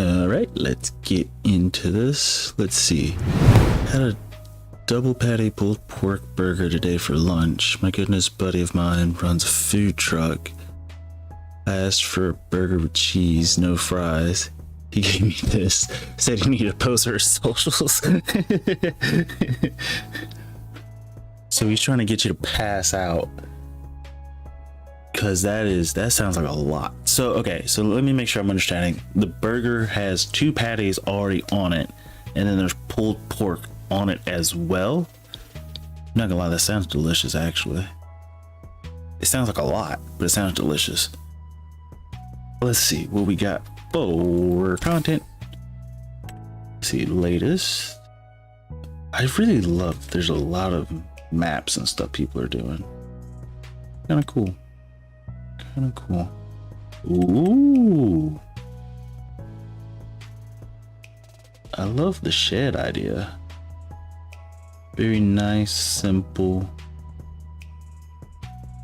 All right, let's get into this. Let's see. Had a double patty pulled pork burger today for lunch. My goodness, buddy of mine runs a food truck. I asked for a burger with cheese, no fries. He gave me this. Said he needed to post our socials. So he's trying to get you to pass out. Cause that sounds like a lot. So okay, so let me make sure I'm understanding. The burger has 2 patties already on it, and then there's pulled pork on it as well. I'm not gonna lie, that sounds delicious actually. It sounds like a lot, but it sounds delicious. Let's see what we got for content. Let's see, latest. I really love there's a lot of maps and stuff people are doing. Kind of cool. Kind of cool. Ooh. I love the shed idea. Very nice, simple.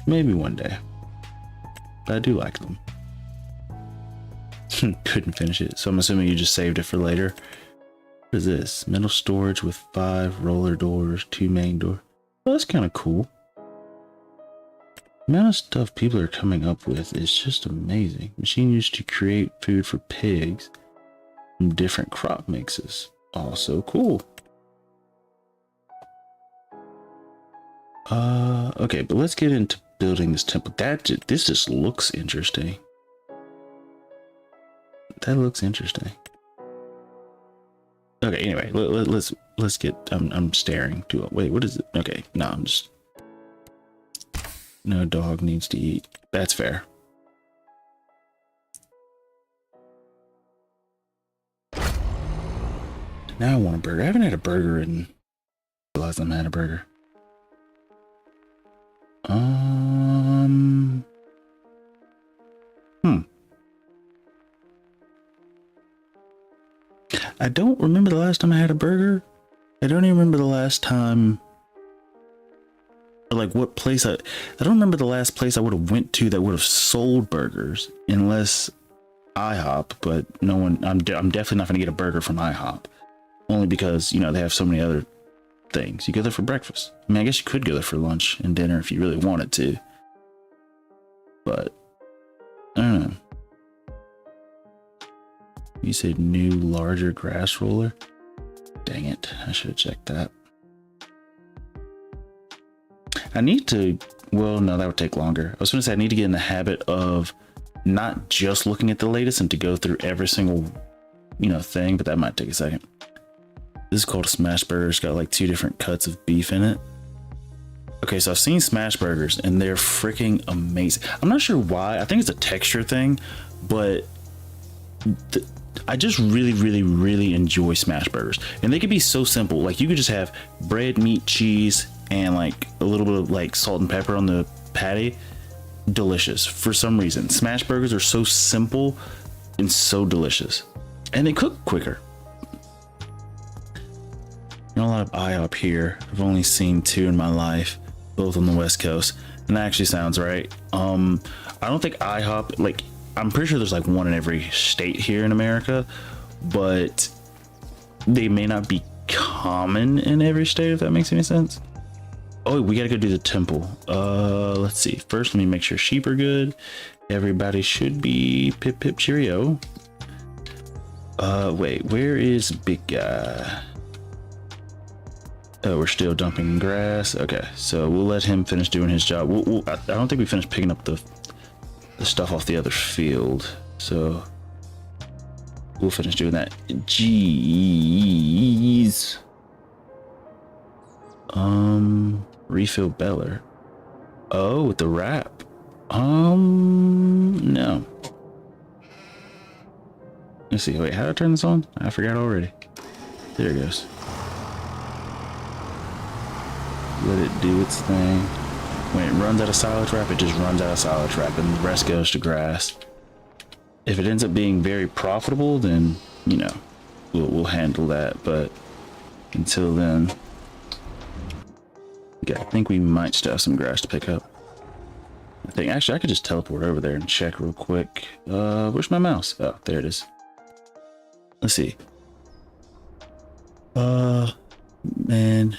Maybe one day. But I do like them. Couldn't finish it, so I'm assuming you just saved it for later. What is this? Metal storage with 5 roller doors, 2 main doors. Oh, that's kind of cool. The amount of stuff people are coming up with is just amazing. Machine used to create food for pigs from different crop mixes. Also cool. Okay, but let's get into building this temple. This just looks interesting. That looks interesting. Okay, anyway, let's get. I'm staring to. Wait, what is it? Okay, no, I'm just. No dog needs to eat. That's fair. Now I want a burger. I haven't had a burger in the last time I had a burger. I don't remember the last time I had a burger. I don't even remember the last time. Like what place I don't remember the last place I would have went to that would have sold burgers, unless IHOP. But no one. I'm definitely not going to get a burger from IHOP, only because you know they have so many other things. You go there for breakfast. I mean, I guess you could go there for lunch and dinner if you really wanted to, but I don't know. You said new larger grass roller. Dang it, I should have checked that. I need to, well, no, that would take longer. I was going to say I need to get in the habit of not just looking at the latest and to go through every single, you know, thing, but that might take a second. This is called a smash burger. It's got like 2 different cuts of beef in it. Okay, so I've seen smash burgers and they're freaking amazing. I'm not sure why. I think it's a texture thing, but I just really enjoy smash burgers. And they could be so simple. Like you could just have bread, meat, cheese, and like a little bit of like salt and pepper on the patty. Delicious. For some reason, smash burgers are so simple and so delicious. And they cook quicker. Not a lot of IHOP here. I've only seen 2 in my life, both on the West Coast. And that actually sounds right. I don't think IHOP, like, I'm pretty sure there's like 1 in every state here in America, but they may not be common in every state, if that makes any sense. Oh, we gotta go do the temple. Let's see. First, let me make sure sheep are good. Everybody should be pip pip cheerio. Wait, where is big guy? Oh, we're still dumping grass. Okay, so we'll let him finish doing his job. I don't think we finished picking up the stuff off the other field, so we'll finish doing that. Jeez. Refill Beller. Oh, with the wrap. No. Let's see. Wait, how do I turn this on? I forgot already. There it goes. Let it do its thing. When it runs out of silage wrap, it just runs out of silage wrap, and the rest goes to grass. If it ends up being very profitable, then you know we'll handle that. But until then, yeah, I think we might still have some grass to pick up. I think actually I could just teleport over there and check real quick. Where's my mouse? Oh, there it is. Let's see. Man,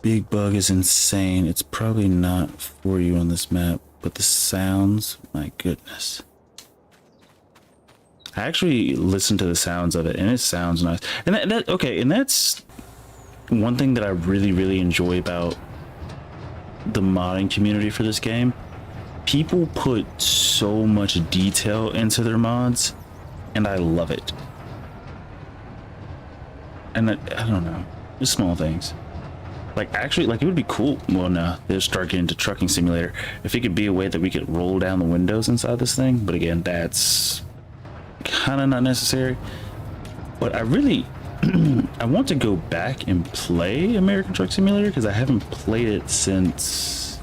Big Bug is insane. It's probably not for you on this map, but the sounds, my goodness. I actually listened to the sounds of it, and it sounds nice. And okay, and that's one thing that I really enjoy about the modding community for this game. People put so much detail into their mods, and I love it. And I don't know, just small things. Like, actually, like, it would be cool. Well, no, they'll start getting into Trucking Simulator. If it could be a way that we could roll down the windows inside this thing, but again, that's kind of not necessary. But I really, I want to go back and play American Truck Simulator because I haven't played it since.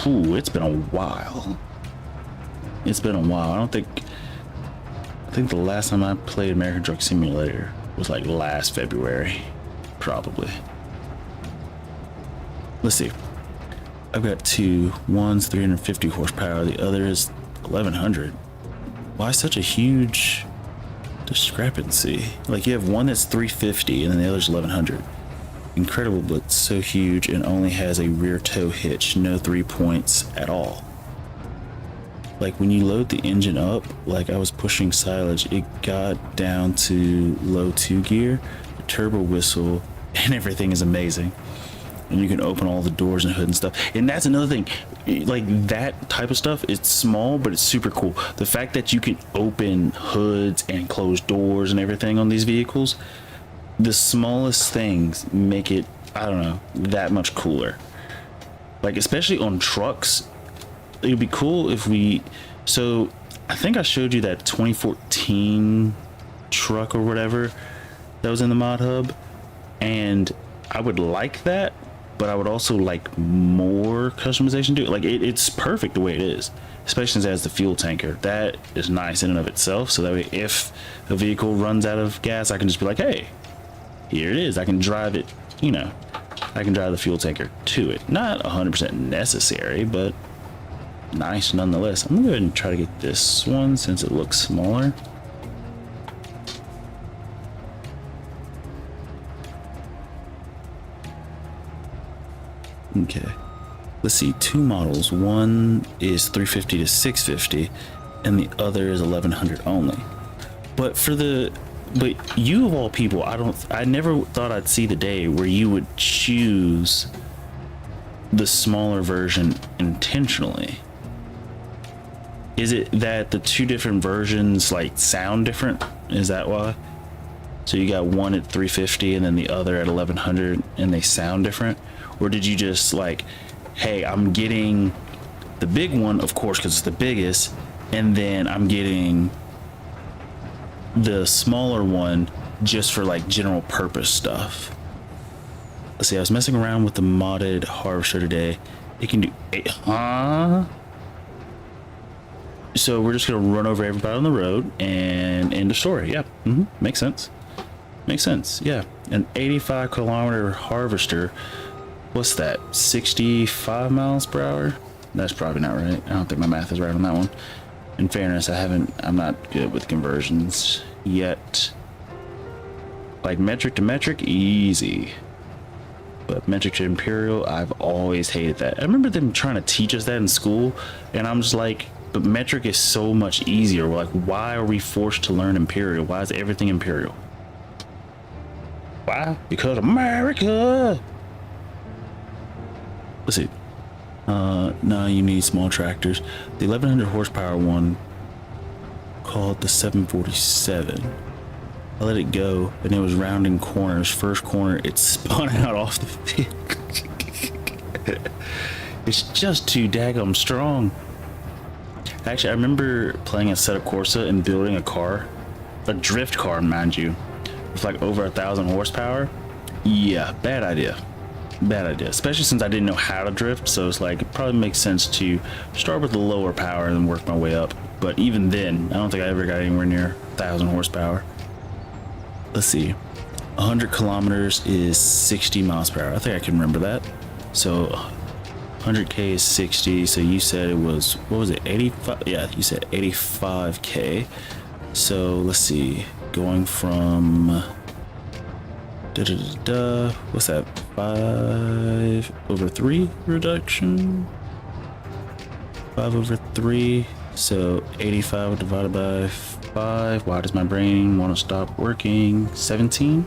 Ooh, it's been a while. It's been a while. I think the last time I played American Truck Simulator was like last February, probably. Let's see. I've got two. One's 350 horsepower, the other is 1100. Why such a huge discrepancy? Like, you have one that's 350 and then the other's 1100. Incredible, but so huge, and only has a rear tow hitch, no 3 points at all. Like, when you load the engine up, like I was pushing silage, it got down to low 2 gear, the turbo whistle, and everything is amazing. And you can open all the doors and hood and stuff. And that's another thing, like, that type of stuff, it's small, but it's super cool. The fact that you can open hoods and close doors and everything on these vehicles, the smallest things make it, I don't know, that much cooler. Like, especially on trucks, it would be cool if we, so I think I showed you that 2014 truck or whatever that was in the mod hub, and I would like that, but I would also like more customization to it. Like, it's perfect the way it is, especially since it has the fuel tanker. That is nice in and of itself, so that way if a vehicle runs out of gas, I can just be like, hey, here it is. I can drive it, you know, I can drive the fuel tanker to it. Not 100% necessary, but nice nonetheless. I'm gonna go ahead and try to get this one since it looks smaller. Okay, let's see, two models. One is 350 to 650 and the other is 1100 only. But you of all people, I never thought I'd see the day where you would choose the smaller version intentionally. Is it that the two different versions like sound different? Is that why? So you got one at 350 and then the other at 1100 and they sound different? Or did you just like, hey, I'm getting the big one, of course, because it's the biggest, and then I'm getting the smaller one just for like general purpose stuff? Let's see, I was messing around with the modded harvester today. It can do 8, so we're just gonna run over everybody on the road and end the story. Yeah, makes sense. Makes sense. Yeah, an 85 kilometer harvester. What's that? 65 miles per hour? That's probably not right. I don't think my math is right on that one. In fairness, I'm not good with conversions yet. Like metric to metric, easy. But metric to imperial, I've always hated that. I remember them trying to teach us that in school, and I'm just like, but metric is so much easier. We're like, why are we forced to learn imperial? Why is everything imperial? Why? Because America. Let's see. No, you need small tractors. The 1100 horsepower one, called the 747. I let it go and it was rounding corners. First corner, it spun out off the field. It's just too daggum strong. Actually, I remember playing a Assetto Corsa and building a car, a drift car, mind you, with like over 1,000 horsepower. Yeah, bad idea. Bad idea, especially since I didn't know how to drift, so it's like it probably makes sense to start with the lower power and then work my way up. But even then, I don't think I ever got anywhere near 1,000 horsepower. Let's see, 100 kilometers is 60 miles per hour. I think I can remember that. So 100k is 60, so you said it was, what was it, 85? Yeah, you said 85k. So let's see, going from what's that, 5/3 reduction, 5/3, so 85 divided by 5. Why does my brain want to stop working? 17.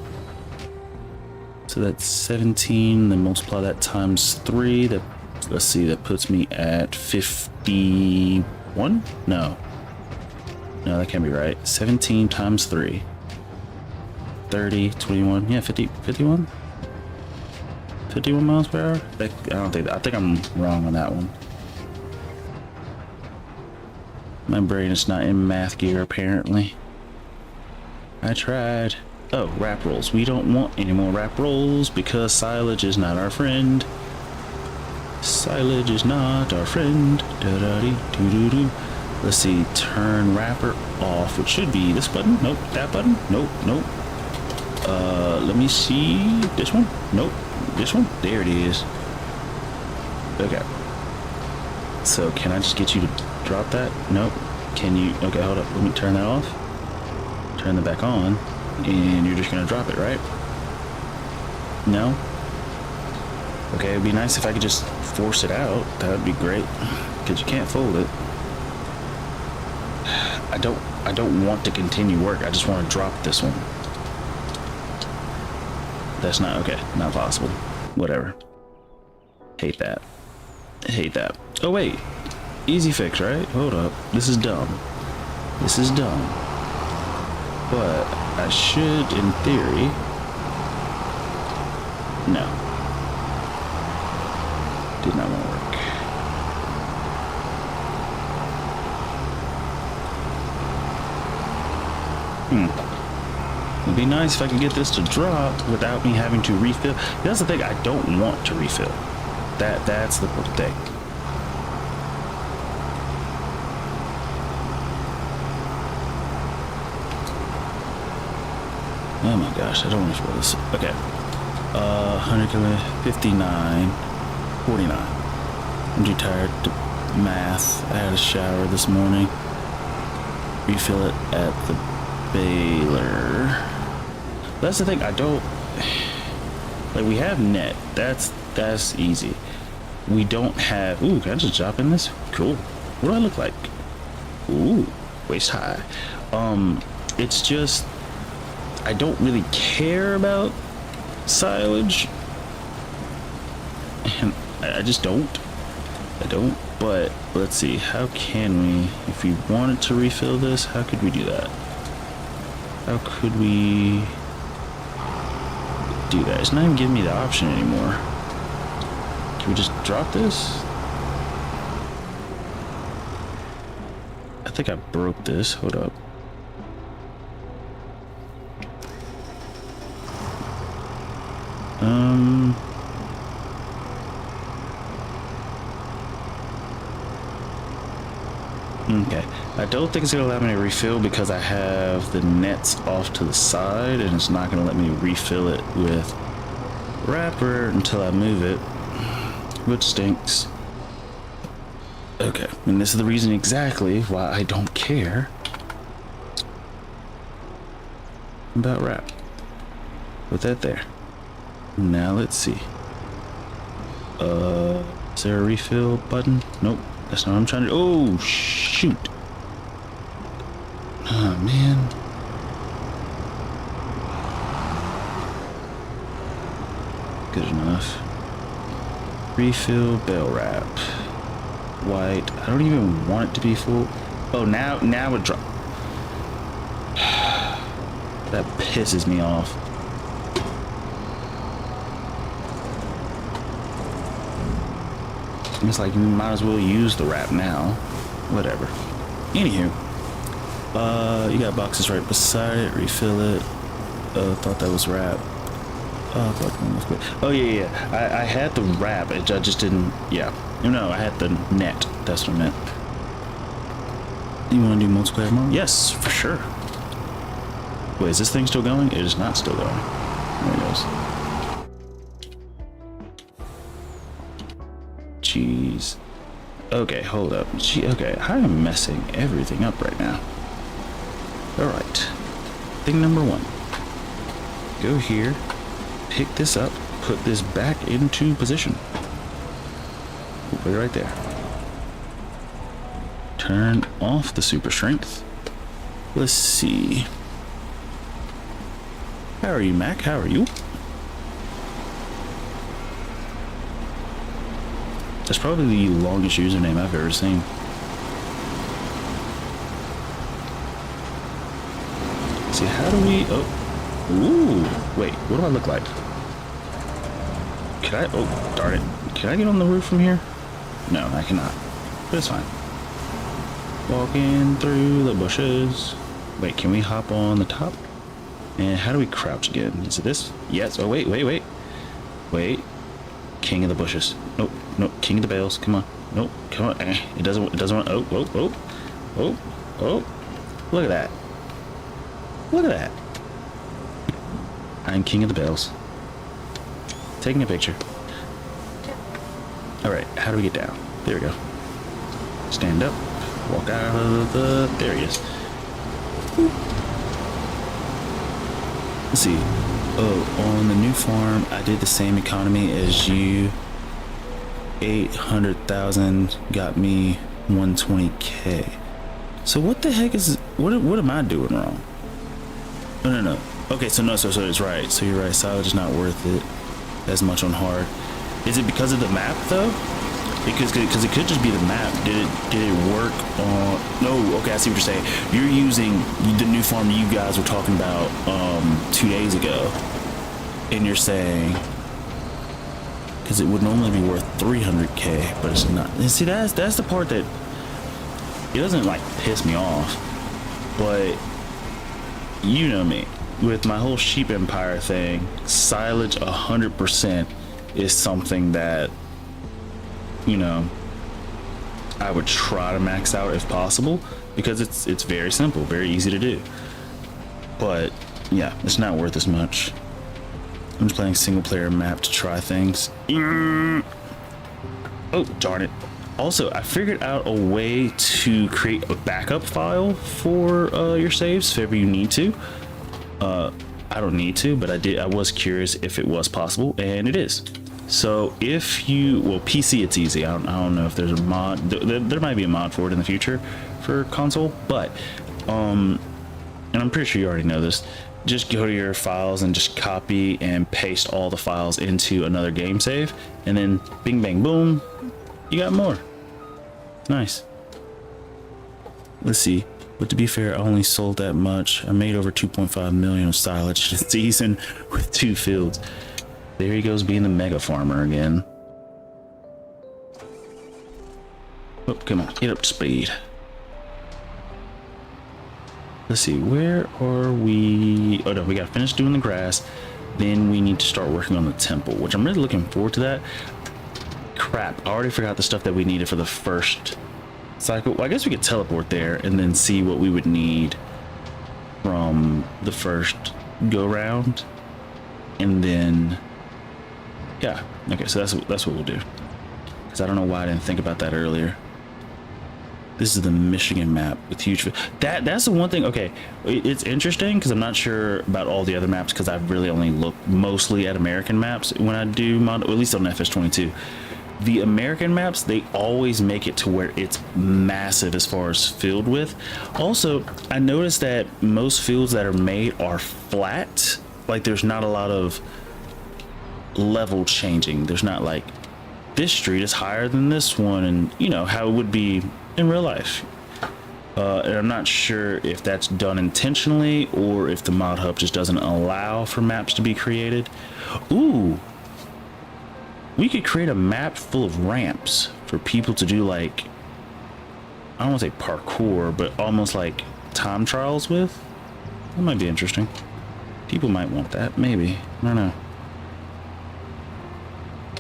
So that's 17, then multiply that times 3. That, let's see, that puts me at 51. No, that can't be right. 17 times 3, 30, 21, yeah, 51 miles per hour. I think I'm wrong on that one. My brain is not in math gear, apparently. I tried. Oh, wrap rolls. We don't want any more wrap rolls because silage is not our friend. Silage is not our friend. Da-da-dee-doo-doo-doo. Let's see, turn wrapper off, which should be this button. Nope, that button. Nope. Let me see. This one? Nope. This one? There it is. Okay. So can I just get you to drop that? Nope. Can you? Okay, hold up. Let me turn that off. Turn that back on. And you're just gonna drop it, right? No? Okay, it'd be nice if I could just force it out. That would be great. Because you can't fold it. I don't want to continue work. I just want to drop this one. That's not okay. Not possible. Whatever. Hate that. Oh wait. Easy fix, right? Hold up. This is dumb. But I should, in theory... No. Did not want to work. It'd be nice if I could get this to drop without me having to refill. That's the thing, I don't want to refill. That's the thing. Oh my gosh, I don't want to fill this. Okay. 100 kilo, 59, 49. I'm too tired to math. I had a shower this morning. Refill it at the baler. That's the thing, I don't... Like, we have net. That's easy. We don't have... Ooh, can I just drop in this? Cool. What do I look like? Ooh, waist high. It's just... I don't really care about silage. And I just don't. But let's see, how can we, if we wanted to refill this, how could we do that? How could we do that? It's not even giving me the option anymore. Can we just drop this? I think I broke this. Hold up. Okay, I don't think it's gonna allow me to refill because I have the nets off to the side, and it's not gonna let me refill it with wrapper until I move it, which stinks. Okay, and this is the reason exactly why I don't care about wrap. Put that there. Now let's see. Is there a refill button? Nope, that's not what I'm trying to do. Oh, shoot. Oh, man. Good enough. Refill bell wrap. White. I don't even want it to be full. Oh, now it dropped. That pisses me off. It's like you might as well use the wrap now. Whatever. Anywho, you got boxes right beside it. Refill it. Thought that was wrap. Oh yeah. I had the wrap. I just didn't. Yeah. No, I had the net. That's what I meant. You want to do multiplayer mode? Yes, for sure. Wait, is this thing still going? It is not still going. There it goes. Jeez. Okay, hold up. Okay, I am messing everything up right now. All right. Thing number one. Go here, pick this up, put this back into position. Put it right there. Turn off the super strength. Let's see. How are you, Mac? How are you? That's probably the longest username I've ever seen. Let's see, how do we... Oh. Ooh. Wait, what do I look like? Can I... Oh, darn it. Can I get on the roof from here? No, I cannot. But it's fine. Walking through the bushes. Wait, can we hop on the top? And how do we crouch again? Is it this? Yes. Oh, wait. Wait. King of the bushes. Nope. King of the bales. Come on. Nope. Come on. It doesn't want... Oh. Look at that. I'm king of the bales. Taking a picture. All right. How do we get down? There we go. Stand up. Walk out of the... There he is. Let's see. Oh, on the new farm, I did the same economy as you. 800,000 got me 120k. So what the heck is... What am I doing wrong? No. Okay, so it's right. So you're right. Silage is not worth it as much on hard. Is it because of the map though? Because it could just be the map. Did it work on... No, okay, I see what you're saying. You're using the new farm you guys were talking about 2 days ago. And you're saying... Because it would normally be worth 300k, but it's not. And see, that's the part that... It doesn't, like, piss me off. But... You know me. With my whole sheep empire thing, silage 100% is something that... You know, I would try to max out if possible, because it's very simple, very easy to do. But yeah, it's not worth as much. I'm just playing single player map to try things. Oh, darn it. Also, I figured out a way to create a backup file for your saves if ever you need to. I don't need to, but I was curious if it was possible, and it is. So if you, well, PC it's easy. I don't know if there's a mod. There might be a mod for it in the future for console, but and I'm pretty sure you already know this. Just go to your files and just copy and paste all the files into another game save, and then bing bang boom, you got more. Nice. Let's see. But to be fair, I only sold that much. I made over 2.5 million of silage this season with 2 fields. There he goes being the mega farmer again. Oh, come on, get up to speed. Let's see, where are we? Oh no, we gotta finish doing the grass. Then we need to start working on the temple, which I'm really looking forward to that. Crap, I already forgot the stuff that we needed for the first cycle. Well, I guess we could teleport there and then see what we would need from the first go round. And then... Yeah, okay, so that's what we'll do. Because I don't know why I didn't think about that earlier. This is the Michigan map with huge... That's the one thing, okay, it's interesting because I'm not sure about all the other maps because I've really only looked mostly at American maps when I do mod, at least on FS22. The American maps, they always make it to where it's massive as far as field width. Also, I noticed that most fields that are made are flat. Like there's not a lot of level changing. There's not like this street is higher than this one, and you know how it would be in real life. And I'm not sure if that's done intentionally or if the mod hub just doesn't allow for maps to be created. Ooh, we could create a map full of ramps for people to do, like, I don't want to say parkour, but almost like time trials with. That might be interesting. People might want that, maybe. I don't know.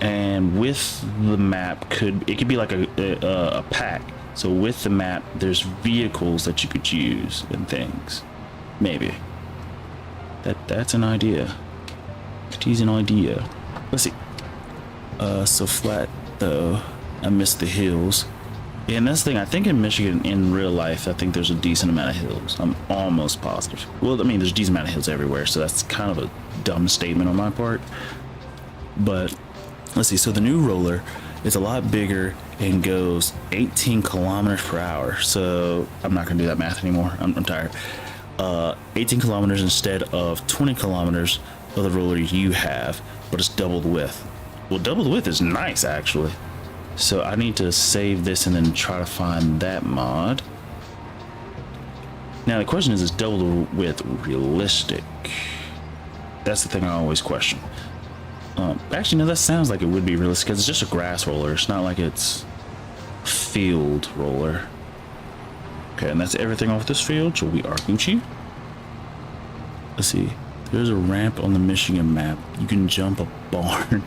And with the map, it could be like a pack. So with the map, there's vehicles that you could use and things. Maybe. That's an idea. She's an idea. Let's see. So flat though. I missed the hills. And that's the thing, I think in Michigan, in real life, I think there's a decent amount of hills. I'm almost positive. Well, I mean, there's a decent amount of hills everywhere, so that's kind of a dumb statement on my part. But let's see, so the new roller is a lot bigger and goes 18 kilometers per hour. So I'm not gonna do that math anymore. I'm tired. 18 kilometers instead of 20 kilometers of the roller you have, but it's double the width. Well, double the width is nice, actually. So I need to save this and then try to find that mod. Now the question is double the width realistic? That's the thing I always question. Actually, no, that sounds like it would be realistic because it's just a grass roller. It's not like it's a field roller. Okay, and that's everything off this field, so we are Gucci. Let's see. There's a ramp on the Michigan map. You can jump a barn.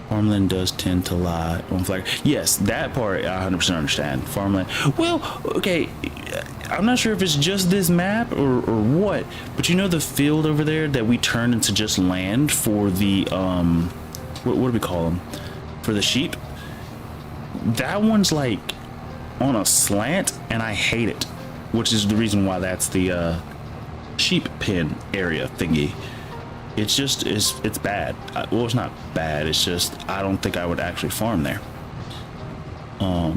Farmland does tend to lie on flag. Yes, that part I 100% understand. Farmland. Well, okay, I'm not sure if it's just this map or what, but you know the field over there that we turned into just land for the what do we call them? For the sheep. That one's like on a slant, and I hate it, which is the reason why that's the sheep pen area thingy. It's just, it's bad. Well, it's not bad. It's just, I don't think I would actually farm there. Yeah,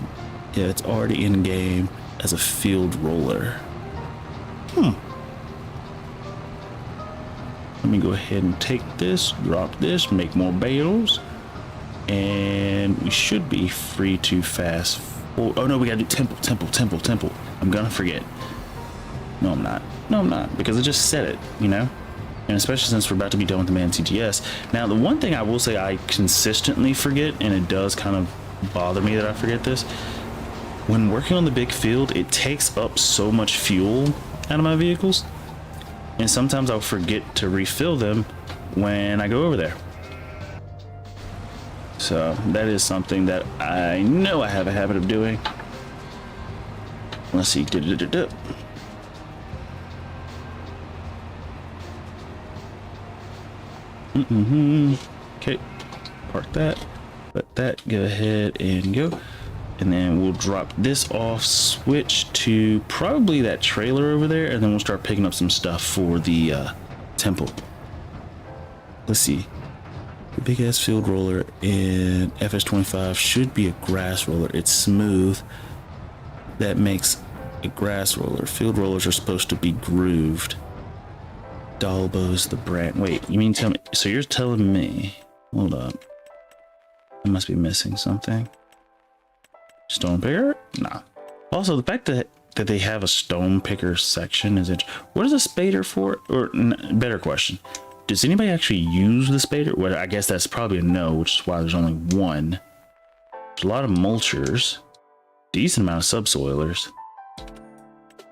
it's already in game as a field roller. Let me go ahead and take this, drop this, make more bales. And we should be free to fast forward. Oh no, we gotta do temple. I'm gonna forget. No, I'm not, because I just said it, you know? And especially since we're about to be done with the man CTS. Now, the one thing I will say I consistently forget, and it does kind of bother me that I forget this, when working on the big field, it takes up so much fuel out of my vehicles, and sometimes I'll forget to refill them when I go over there. So that is something that I know I have a habit of doing. Let's see. Okay, park that, let that go ahead and go, and then we'll drop this off, switch to probably that trailer over there, and then we'll start picking up some stuff for the temple. Let's see, the big ass field roller in FS25 should be a grass roller. It's smooth, that makes a grass roller. Field rollers are supposed to be grooved. Dalbo's the brand. Wait, you mean tell me? So you're telling me? Hold up. I must be missing something. Stone picker? Nah. Also, the fact that they have a stone picker section is interesting. What is a spader for? Or better question, does anybody actually use the spader? Well, I guess that's probably a no, which is why there's only one. There's a lot of mulchers, decent amount of subsoilers.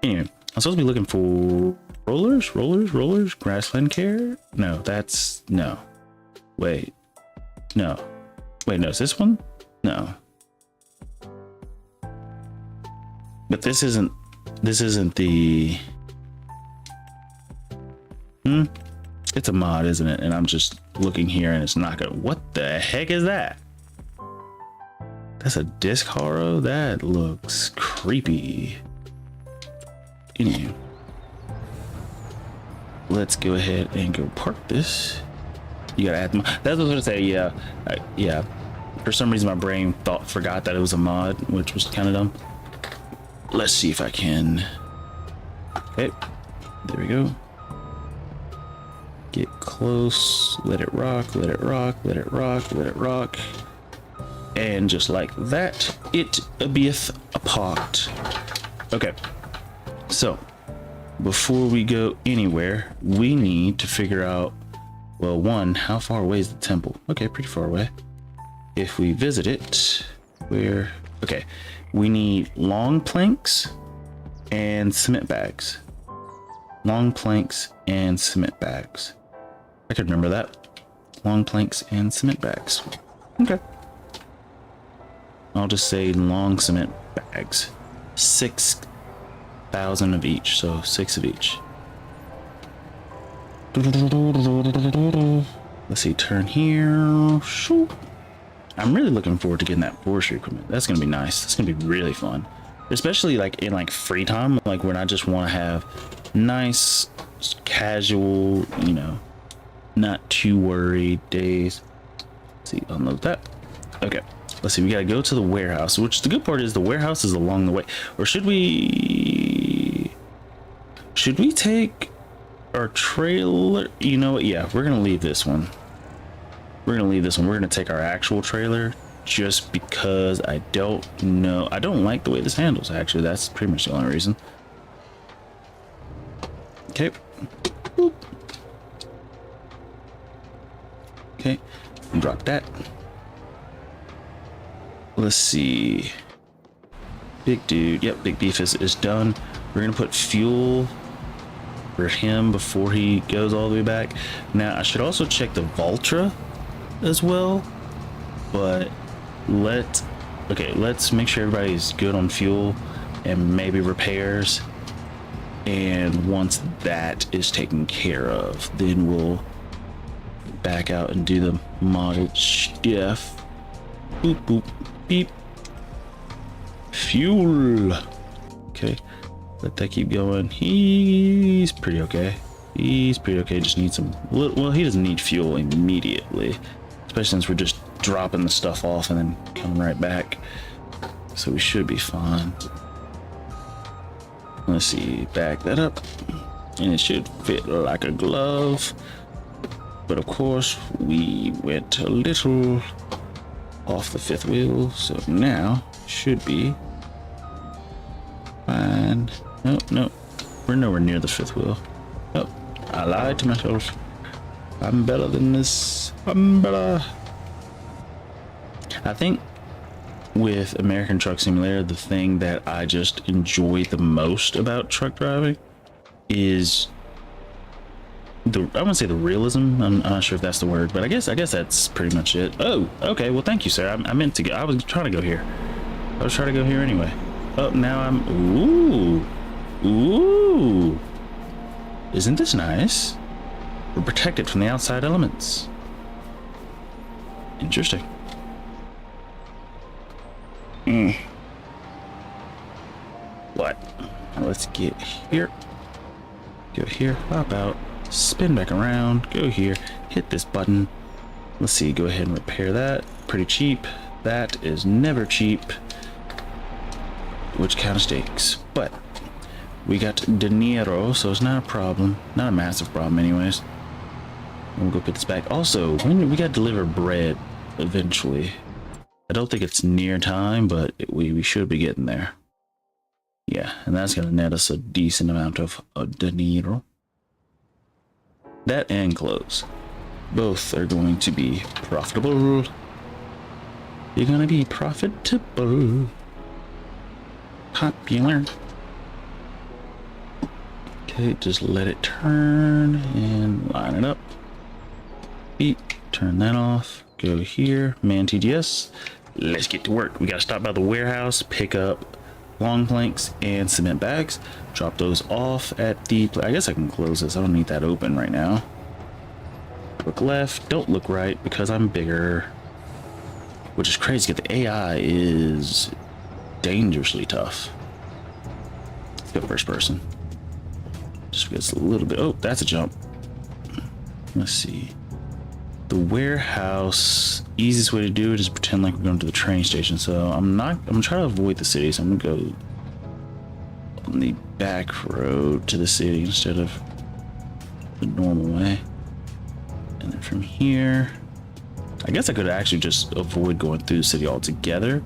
Anyway, I'm supposed to be looking for rollers, grassland care. No, that's no. Wait, no. Wait, no, is this one? No. But this isn't the it's a mod, isn't it? And I'm just looking here and it's not good. What the heck is that? That's a disc harrow? That looks creepy. Anyway, let's go ahead and go park this. You gotta add them. That's what I was gonna say. Yeah, yeah. For some reason, my brain forgot that it was a mod, which was kind of dumb. Let's see if I can. Okay, there we go. Get close. Let it rock. Let it rock. Let it rock. Let it rock. And just like that, it beeth apart. Okay. So, before we go anywhere, we need to figure out, well, one, how far away is the temple? Okay, pretty far away. If we visit it, where, okay, we need long planks and cement bags. Long planks and cement bags. I could remember that. Long planks and cement bags. Okay. I'll just say long cement bags. 6,000 of each, so 6 of each. Let's see, turn here. Shoot. I'm really looking forward to getting that forestry equipment. That's gonna be nice. It's gonna be really fun, especially like in like free time, like when I just want to have nice, casual, you know, not too worried days. Let's see, unload that. Okay, let's see. We gotta go to the warehouse, which the good part is the warehouse is along the way. Or should we? Should we take our trailer? You know what? Yeah, we're gonna leave this one. We're gonna leave this one. We're gonna take our actual trailer just because I don't know. I don't like the way this handles, actually. That's pretty much the only reason. Okay. Boop. Okay. Drop that. Let's see. Big dude. Yep, Big Beef is done. We're gonna put fuel for him before he goes all the way back. Now, I should also check the Valtra as well, but let's make sure everybody's good on fuel and maybe repairs, and once that is taken care of, then we'll back out and do the modded stuff. Boop boop beep. Fuel. Okay, let that keep going. He's pretty okay. Just needs some, well, he doesn't need fuel immediately, especially since we're just dropping the stuff off and then coming right back, so we should be fine. Let's see, back that up and it should fit like a glove, but of course we went a little off the fifth wheel, so now should be fine. No, we're nowhere near the fifth wheel. Oh, I lied to myself. I'm better than this. I'm better. I think with American Truck Simulator, the thing that I just enjoy the most about truck driving is I wouldn't say the realism. I'm not sure if that's the word, but I guess that's pretty much it. Oh, okay. Well, thank you, sir. I meant to go. I was trying to go here. I was trying to go here anyway. Oh, now I'm. Ooh. Isn't this nice? We're protected from the outside elements. Interesting. What? Let's get here. Go here. Hop out. Spin back around. Go here. Hit this button. Let's see. Go ahead and repair that. Pretty cheap. That is never cheap. Which kind of stinks. But we got dinero, so it's not a problem. Not a massive problem, anyways. We'll go put this back. Also, when we got to deliver bread eventually. I don't think it's near time, but we should be getting there. Yeah, and that's going to net us a decent amount of dinero. That and clothes. Both are going to be profitable. You're going to be profitable. Popular. Okay, just let it turn and line it up. Beep, turn that off. Go here, man TGS. Let's get to work. We gotta stop by the warehouse, pick up long planks and cement bags, drop those off at the, I guess I can close this. I don't need that open right now. Look left, don't look right because I'm bigger, which is crazy. The AI is dangerously tough. Let's go first person. Just because a little bit. Oh, that's a jump. Let's see. The warehouse, easiest way to do it is pretend like we're going to the train station. So I'm trying to avoid the city. So I'm gonna go on the back road to the city instead of the normal way. And then from here, I guess I could actually just avoid going through the city altogether,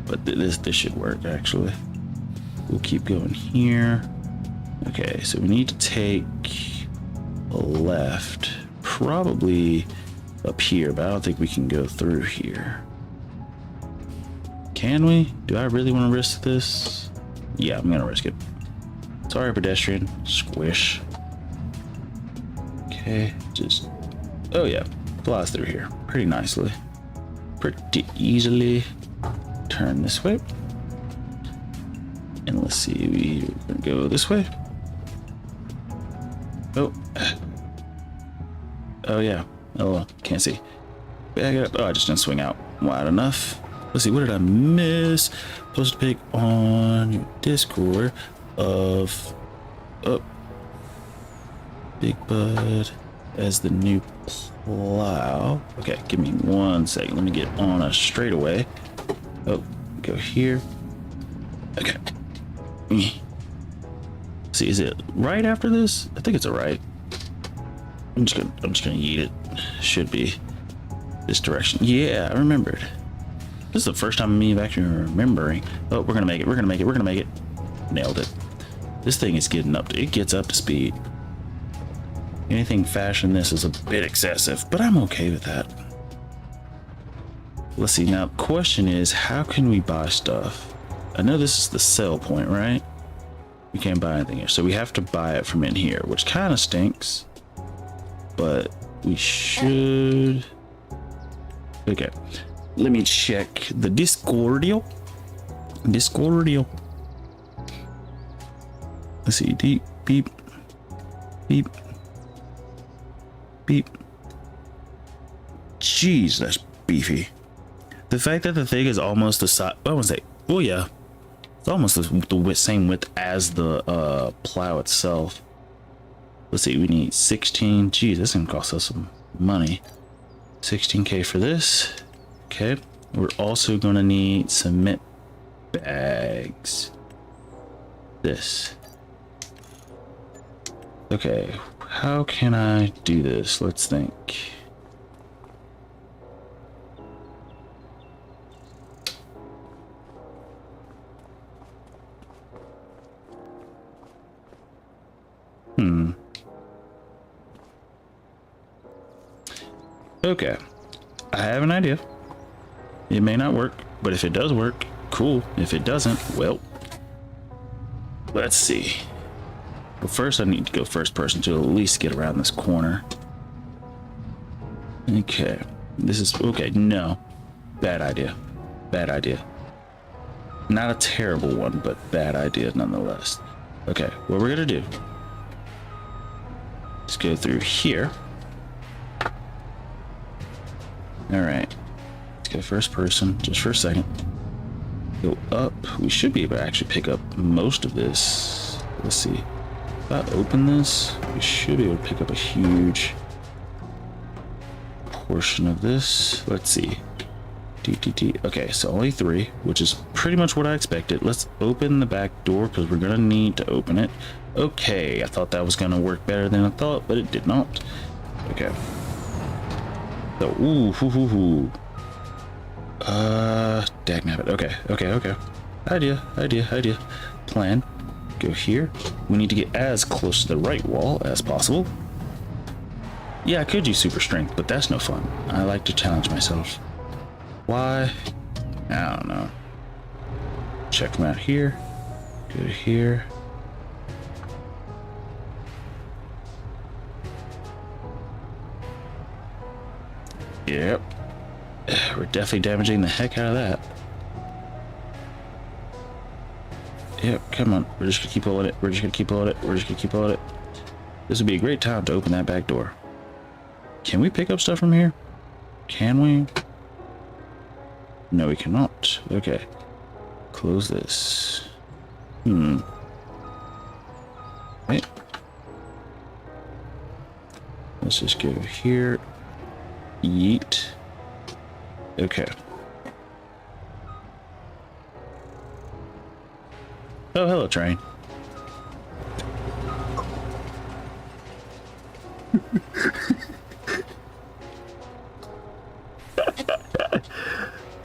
but this should work actually. We'll keep going here. Okay, so we need to take a left, probably up here, but I don't think we can go through here. Can we? Do I really want to risk this? Yeah, I'm gonna risk it. Sorry, pedestrian. Squish. Okay, just, oh yeah, flies through here pretty nicely, pretty easily. Turn this way, and let's see, we're gonna go this way. Oh yeah, oh well, can't see. Back up. Oh, I just didn't swing out. wide enough. Let's see, what did I miss? Supposed to pick on your Discord of Big Bud as the new plow. Okay, give me 1 second. Let me get on a straightaway. Oh, go here. Okay. See, is it right after this? I think it's a right. I'm just gonna yeet it. Should be this direction. Yeah, I remembered. This is the first time me actually remembering. Oh, we're gonna make it. We're gonna make it. We're gonna make it. Nailed it. This thing is getting up. It gets up to speed. Anything faster than this is a bit excessive, but I'm okay with that. Let's see. Now, question is, how can we buy stuff? I know this is the sell point, right? We can't buy anything here, so we have to buy it from in here, which kind of stinks. But we should. Okay, let me check the Discordio. Let's see. Deep, beep, beep, beep. Jeez, that's beefy. The fact that the thing is almost the size. I want to say, oh yeah, it's almost the same width as the plow itself. Let's see, we need 16. Geez, this is gonna cost us some money. 16K for this. Okay, we're also gonna need cement bags. This. Okay, how can I do this? Let's think. Okay, I have an idea. It may not work, but if it does work, cool. If it doesn't, well, let's see. But first I need to go first person to at least get around this corner. Okay, this is okay. No, bad idea. Bad idea. Not a terrible one, but bad idea nonetheless. Okay, what we're gonna do, let's go through here. All right, let's go first person just for a second. Go up. We should be able to actually pick up most of this. Let's see. If I open this, we should be able to pick up a huge portion of this. Let's see. Okay, so only 3, which is pretty much what I expected. Let's open the back door because we're gonna need to open it. Okay, I thought that was gonna work better than I thought, but it did not. Okay. So, dagnabbit. Okay. Idea. Plan. Go here. We need to get as close to the right wall as possible. Yeah, I could use super strength, but that's no fun. I like to challenge myself. Why? I don't know. Check them out here. Go to here. Yep. We're definitely damaging the heck out of that. Yep, come on. We're just gonna keep pulling it. This would be a great time to open that back door. Can we pick up stuff from here? Can we? No, we cannot. Okay. Close this. Wait. Let's just go here. Yeet. Okay. Oh, hello, train.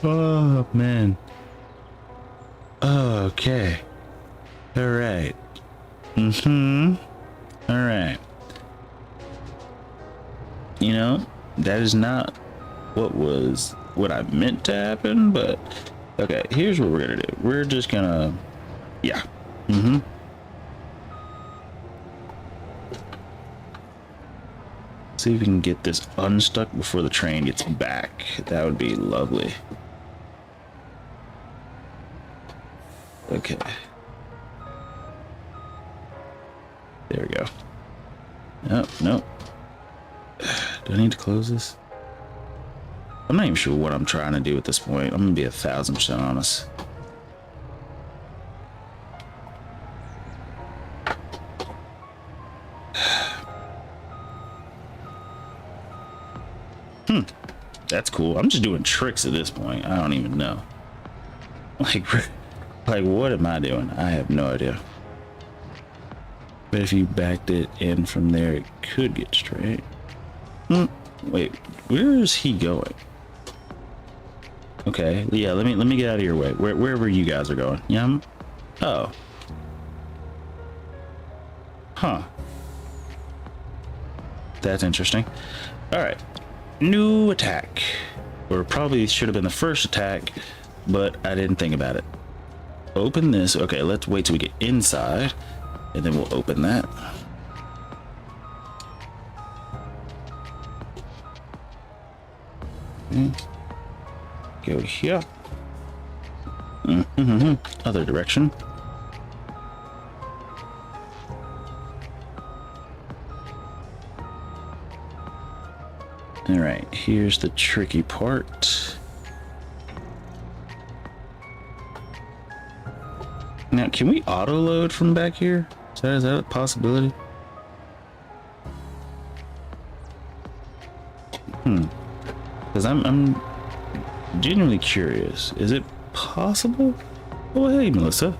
Oh, man. Okay. All right. All right. You know, that is not what I meant to happen, but okay, here's what we're gonna do. We're just gonna, yeah. See if we can get this unstuck before the train gets back. That would be lovely. Okay. There we go. No. Do I need to close this? I'm not even sure what I'm trying to do at this point. I'm gonna be 1000% honest. That's cool. I'm just doing tricks at this point. I don't even know. Like what am I doing? I have no idea. But if you backed it in from there, it could get straight. Wait, where is he going? Okay, yeah, let me get out of your way. Wherever you guys are going. Yeah. Oh. Huh. That's interesting. All right. New attack. Or probably should have been the first attack, but I didn't think about it. Open this. Okay, let's wait till we get inside, and then we'll open that. Go here. Other direction. All right, here's the tricky part. Now, can we auto load from back here? Is that a possibility? Because I'm genuinely curious. Is it possible? Oh, hey, Melissa.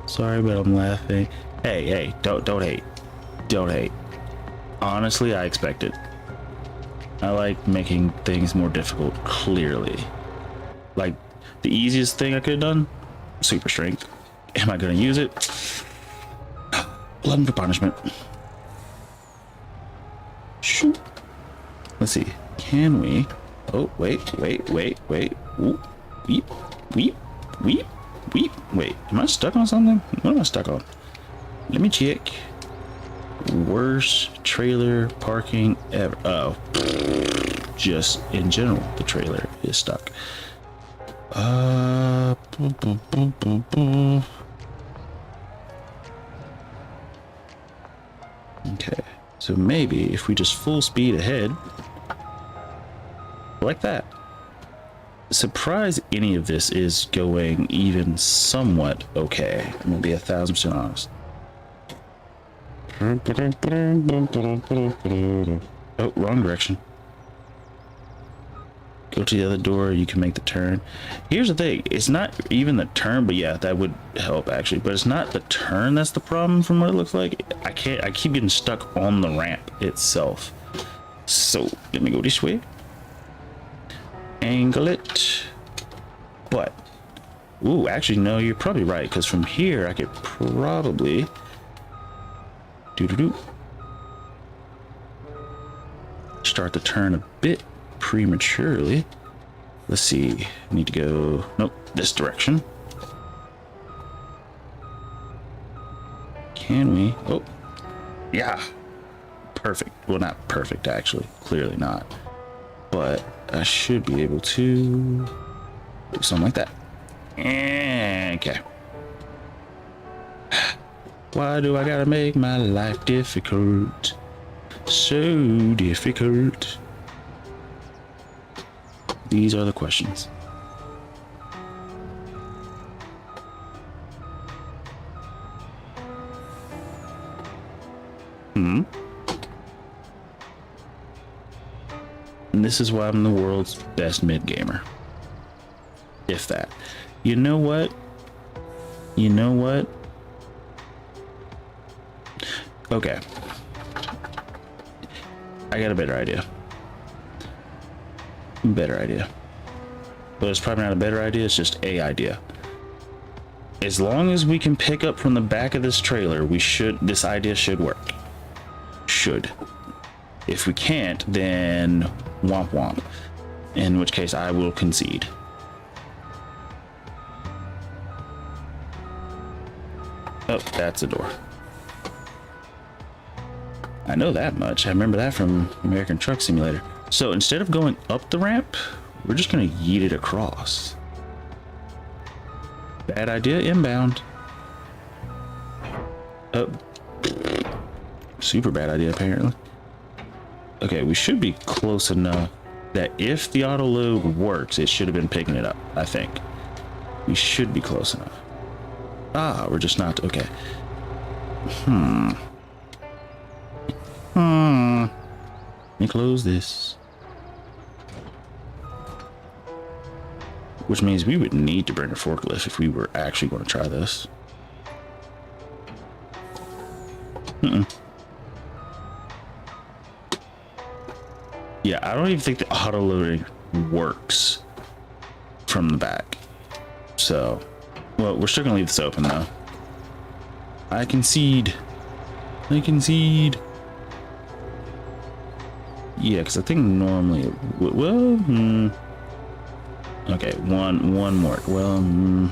Sorry, but I'm laughing. Hey, don't hate. Don't hate. Honestly, I expect it. I like making things more difficult, clearly. Like, the easiest thing I could have done, super strength. Am I going to use it? Glutton for punishment. Shoot. Let's see. Can we? Oh, wait. Ooh. Weep. Wait, am I stuck on something? What am I stuck on? Let me check. Worst trailer parking ever. Oh, just in general, the trailer is stuck. Okay, so maybe if we just full speed ahead like that. Surprised any of this is going even somewhat okay. I'm gonna be 1000% honest. Oh, wrong direction. Go to the other door, you can make the turn. Here's the thing, it's not even the turn, but yeah, that would help actually. But it's not the turn that's the problem from what it looks like. I keep getting stuck on the ramp itself. So let me go this way. Angle it. But, ooh, actually no, you're probably right, because from here I could probably start the turn a bit prematurely. Let's see, I need to go, nope, this direction. Can we? Oh, yeah, perfect. Well, not perfect actually, clearly not, but I should be able to do something like that. Okay. Why do I gotta make my life difficult? So difficult. These are the questions. And this is why I'm the world's best mid gamer. If that. You know what? You know what? Okay. I got a better idea. Better idea. But it's probably not a better idea, it's just a idea. As long as we can pick up from the back of this trailer, this idea should work. Should. If we can't, then womp womp. In which case I will concede. Oh, that's a door. I know that much. I remember that from American Truck Simulator. So instead of going up the ramp, we're just gonna yeet it across. Bad idea inbound. Oh. Super bad idea apparently. Okay, we should be close enough. that if the auto load works, it should have been picking it up. I think we should be close enough. Ah, we're just not. Okay. Let me close this. Which means we would need to bring a forklift if we were actually going to try this. Yeah, I don't even think the auto loading works from the back. So, well, we're still gonna leave this open though. I concede. I concede. Yeah, because I think normally it would, well, okay, one more. Well,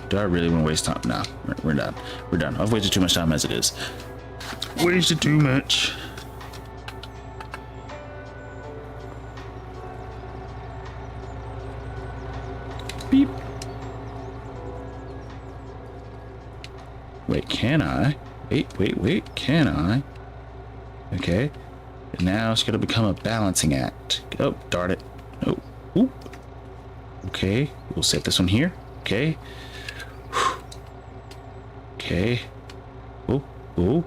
do I really want to waste time? No, we're done. We're done. I've wasted too much time as it is. Wasted too much. Beep. Wait, can I? Wait, can I? Okay. And now it's gonna become a balancing act. Oh, darn it. Oh, oop. Okay, we'll set this one here. Okay. Okay. Oh, oh.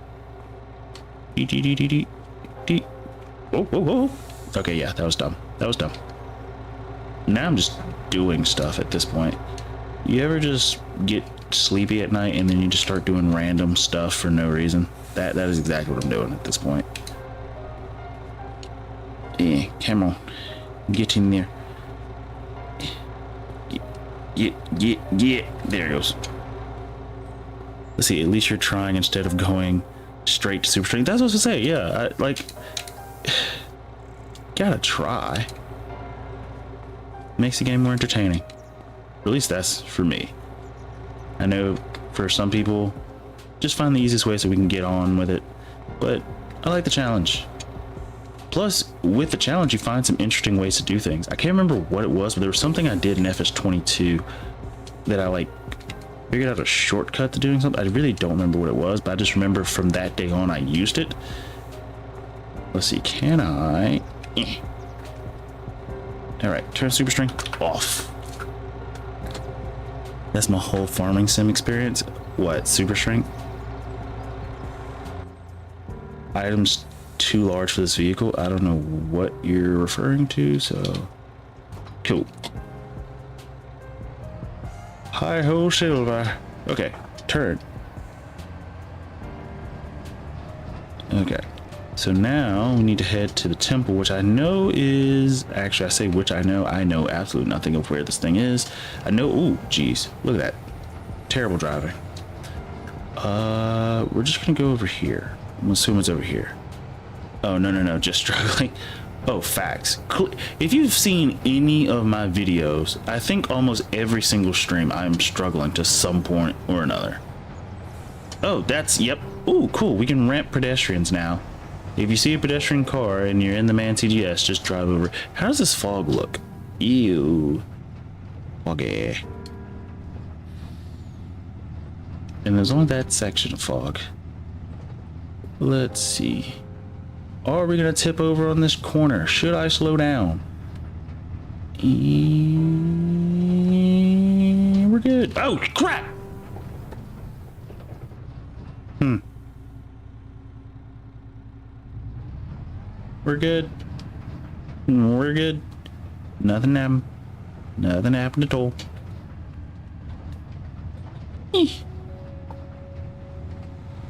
D. Oh. Okay, yeah, that was dumb. That was dumb. Now I'm just doing stuff at this point. You ever just get sleepy at night and then you just start doing random stuff for no reason? That is exactly what I'm doing at this point. Yeah, come on. Get in there. Yeah. There it goes. Let's see, at least you're trying instead of going straight to super strength. That's what I was gonna say. Yeah, gotta try. Makes the game more entertaining. At least that's for me. I know for some people, just find the easiest way so we can get on with it. But I like the challenge. Plus, with the challenge, you find some interesting ways to do things. I can't remember what it was, but there was something I did in FS22 that I figured out a shortcut to doing something. I really don't remember what it was, but I just remember from that day on I used it. Let's see, can I? All right, turn super strength off. That's my whole farming sim experience. What, super strength? Items too large for this vehicle. I don't know what you're referring to, so cool. Hi ho silver. Okay, turn. Okay, so now we need to head to the temple, which I know is actually, I say which I know absolutely nothing of where this thing is. I know. Ooh, geez, look at that. Terrible driving. We're just gonna go over here. I'm assuming it's over here. Oh, no, just struggling. Oh, facts. If you've seen any of my videos, I think almost every single stream I'm struggling to some point or another. Oh, that's, yep. Ooh, cool. We can ramp pedestrians now. If you see a pedestrian car and you're in the man CGS, just drive over. How does this fog look? Ew. Foggy. And there's only that section of fog. Let's see. Are we gonna tip over on this corner? Should I slow down? We're good. Oh crap! We're good. We're good. Nothing happened. Nothing happened at all.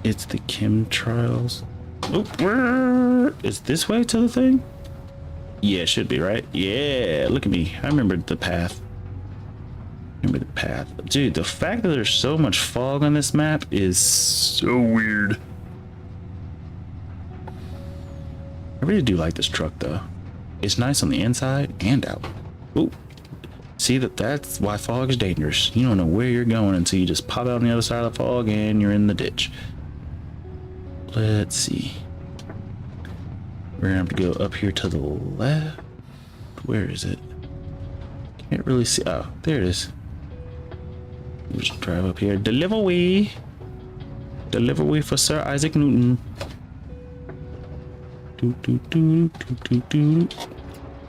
It's the chemtrails. Oh, is this way to the thing? Yeah, it should be, right? Yeah, look at me. I remembered the path. Dude, the fact that there's so much fog on this map is so weird. I really do like this truck, though. It's nice on the inside and out. Ooh. See, that's why fog is dangerous. You don't know where you're going until you just pop out on the other side of the fog and you're in the ditch. Let's see. We're gonna have to go up here to the left. Where is it? Can't really see. Oh, there it is. We'll just drive up here. Delivery for Sir Isaac Newton.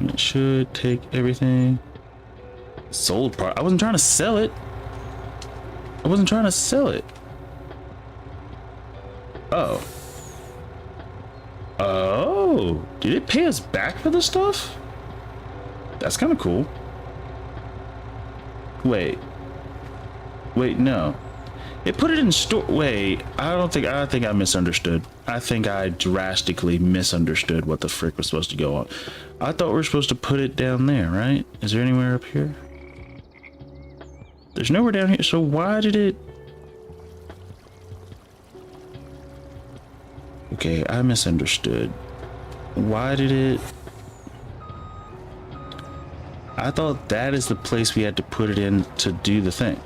It should take everything. Sold part. I wasn't trying to sell it. I wasn't trying to sell it. Oh. Oh. Did it pay us back for the stuff? That's kind of cool. Wait. Wait, no. It put it in store. Wait, I think I misunderstood. I think I drastically misunderstood what the frick was supposed to go on. I thought we were supposed to put it down there, right? Is there anywhere up here? There's nowhere down here, so why did it... Okay, I misunderstood. Why did it... I thought that is the place we had to put it in to do the thing.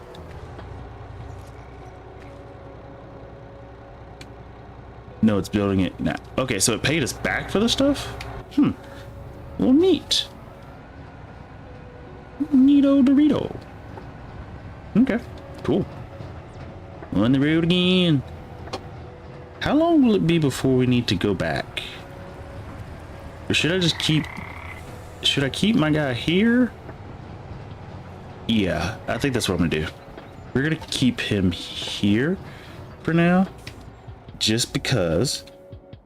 No, it's building it now. Okay, so it paid us back for the stuff? Well, neat. Neato Dorito. Okay, cool. On the road again. How long will it be before we need to go back? Or should I just keep... Should I keep my guy here? Yeah, I think that's what I'm gonna do. We're gonna keep him here for now. Just because...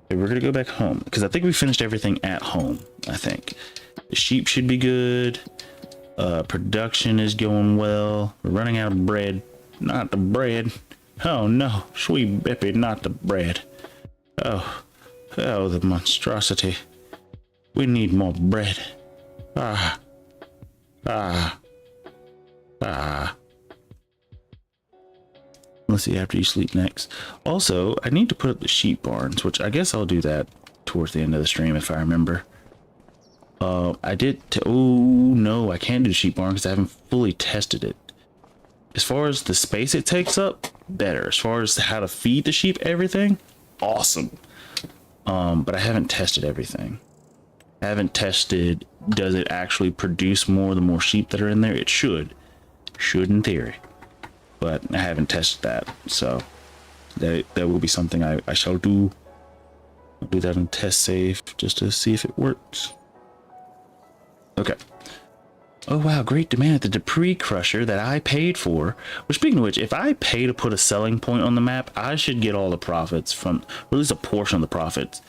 Okay, we're gonna go back home. Because I think we finished everything at home, I think. The sheep should be good. Production is going well. We're running out of bread. Not the bread. Oh no, sweet Beppy, not the bread. Oh, the monstrosity. We need more bread. Let's see, after you sleep next. Also, I need to put up the sheep barns, which I guess I'll do that towards the end of the stream if I remember. I did... Oh, no, I can't do the sheep barn because I haven't fully tested it. As far as the space it takes up, better. As far as how to feed the sheep, everything, awesome. But I haven't tested everything. I haven't tested, does it actually produce more the more sheep that are in there? It should. Should in theory. But I haven't tested that, so that will be something I shall do. I'll do that in test save just to see if it works. Okay. Oh wow, great demand at the Dupree Crusher that I paid for. Which, speaking of which, if I pay to put a selling point on the map, I should get all the profits from, or at least a portion of the profits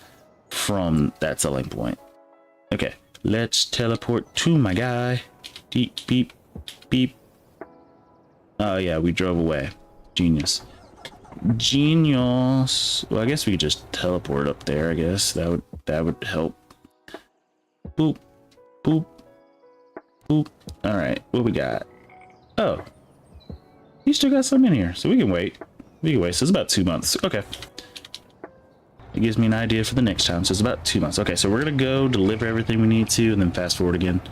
from that selling point. Okay, let's teleport to my guy. Beep, beep, beep. Oh yeah, we drove away. Genius. Genius. Well, I guess we could just teleport up there, I guess. That would help. Boop. Boop. Boop. Alright, what we got? Oh. You still got some in here, so we can wait. We can wait. So it's about 2 months. Okay. It gives me an idea for the next time. So it's about 2 months. Okay, so we're gonna go deliver everything we need to and then fast forward again.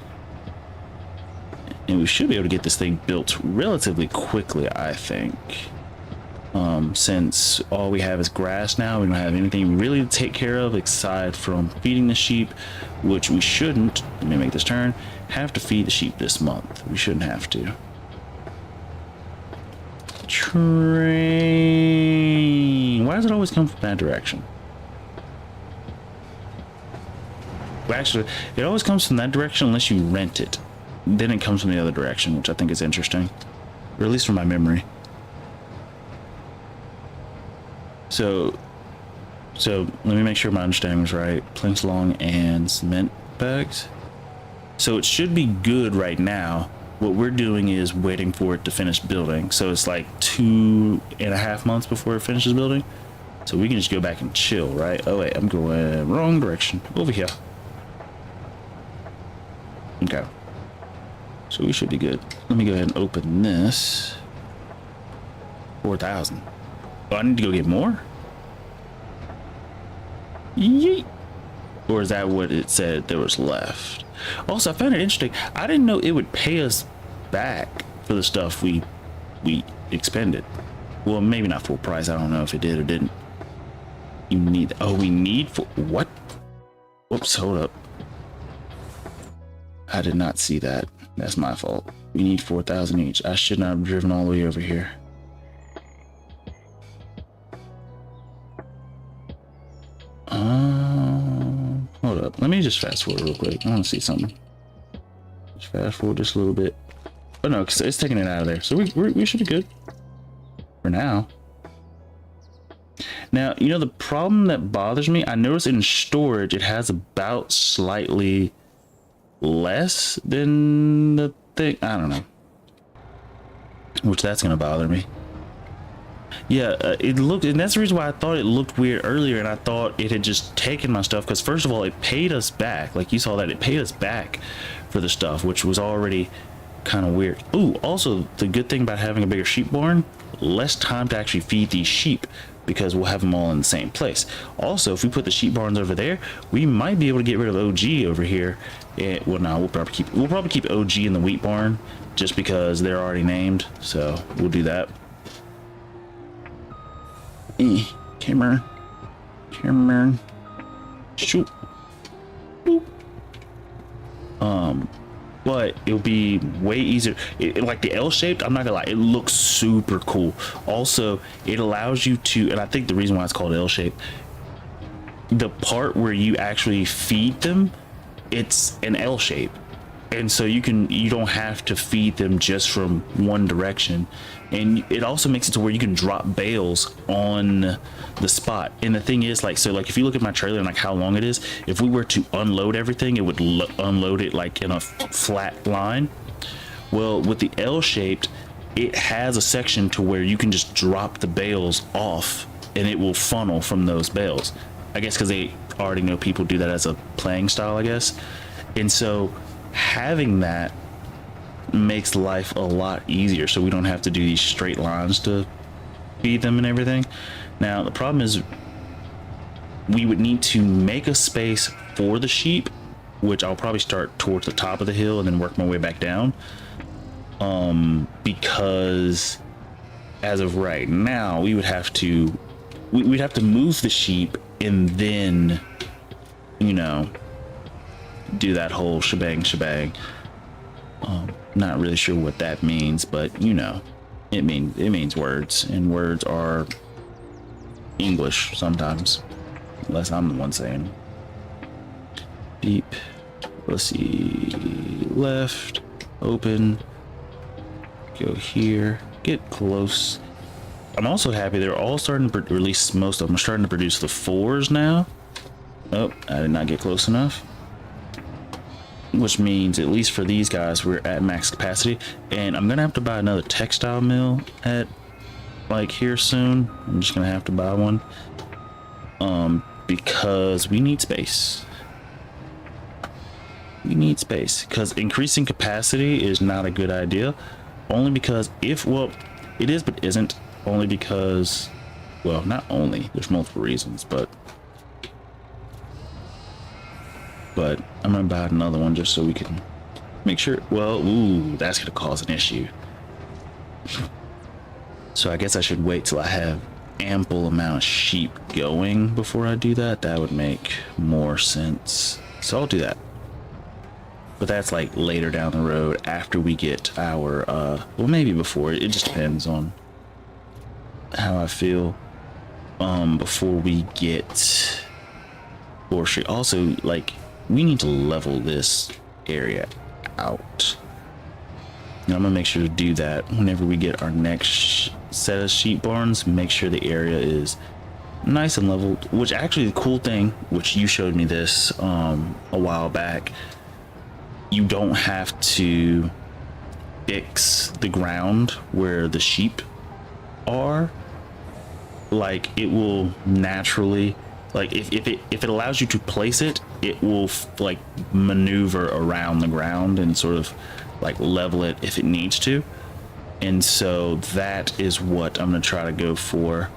And we should be able to get this thing built relatively quickly, I think. Since all we have is grass now, we don't have anything really to take care of aside from feeding the sheep, which we shouldn't, let me make this turn, have to feed the sheep this month. We shouldn't have to. Train. Why does it always come from that direction? Well, actually, it always comes from that direction unless you rent it. Then it comes from the other direction, which I think is interesting. Or at least from my memory. So let me make sure my understanding was right. Planks long and cement bags. So it should be good right now. What we're doing is waiting for it to finish building. So it's like 2.5 months before it finishes building. So we can just go back and chill, right? Oh wait, I'm going wrong direction. Over here. Okay. So we should be good. Let me go ahead and open this. 4,000. Oh, I need to go get more? Yeet. Or is that what it said there was left? Also, I found it interesting. I didn't know it would pay us back for the stuff we expended. Well, maybe not full price. I don't know if it did or didn't. You need... Oh, we need... For what? Whoops, hold up. I did not see that. That's my fault. We need 4,000 each. I should not have driven all the way over here. Hold up. Let me just fast forward real quick. I want to see something. Just fast forward just a little bit. Oh no, because it's taking it out of there. So we should be good for now. Now, you know, the problem that bothers me, I noticed in storage, it has about slightly less than the thing. I don't know. Which that's going to bother me. Yeah, it looked, and that's the reason why I thought it looked weird earlier, and I thought it had just taken my stuff, because first of all, it paid us back. Like you saw that, it paid us back for the stuff, which was already kind of weird. Ooh, also, the good thing about having a bigger sheep barn, less time to actually feed these sheep, because we'll have them all in the same place. Also, if we put the sheep barns over there, we might be able to get rid of OG over here. Well, no, we'll probably keep OG in the wheat barn, just because they're already named. So we'll do that. Come on, shoot. Boop. But it'll be way easier. Like the L-shaped, I'm not gonna lie, it looks super cool. Also, it allows you to, and I think the reason why it's called L-shaped, the part where you actually feed them, it's an L shape, and so you don't have to feed them just from one direction. And it also makes it to where you can drop bales on the spot. And the thing is, like, so like if you look at my trailer and like how long it is, if we were to unload everything, it would unload it like in a flat line. Well, with the L-shaped, it has a section to where you can just drop the bales off and it will funnel from those bales. I guess because they already know people do that as a playing style, I guess. And so having that makes life a lot easier, so we don't have to do these straight lines to feed them and everything. Now the problem is we would need to make a space for the sheep, which I'll probably start towards the top of the hill and then work my way back down, because as of right now we'd have to move the sheep and then, you know, do that whole shebang. Not really sure what that means, but you know, it means words, and words are English sometimes, unless I'm the one saying. Beep. Let's see. Left. Open. Go here. Get close. I'm also happy they're all starting to release. Most of them are starting to produce the 4s now. Oh, I did not get close enough. Which means, at least for these guys, we're at max capacity. And I'm gonna have to buy another textile mill at like here soon. I'm just gonna have to buy one, because we need space. Because increasing capacity is not a good idea, only because well, it is but isn't, only because, well, not only, there's multiple reasons, but I'm gonna buy another one just so we can make sure. Well, ooh, that's gonna cause an issue. So I guess I should wait till I have ample amount of sheep going before I do that. That would make more sense. So I'll do that. But that's like later down the road, after we get our well, maybe before. It just depends on how I feel before we get forestry. Also, like, we need to level this area out, and I'm gonna make sure to do that whenever we get our next set of sheep barns. Make sure the area is nice and leveled. Which actually, the cool thing, which you showed me this a while back, you don't have to fix the ground where the sheep are. Like, it will naturally, like, if it allows you to place it, it will like maneuver around the ground and sort of like level it if it needs to. And so that is what I'm gonna try to go for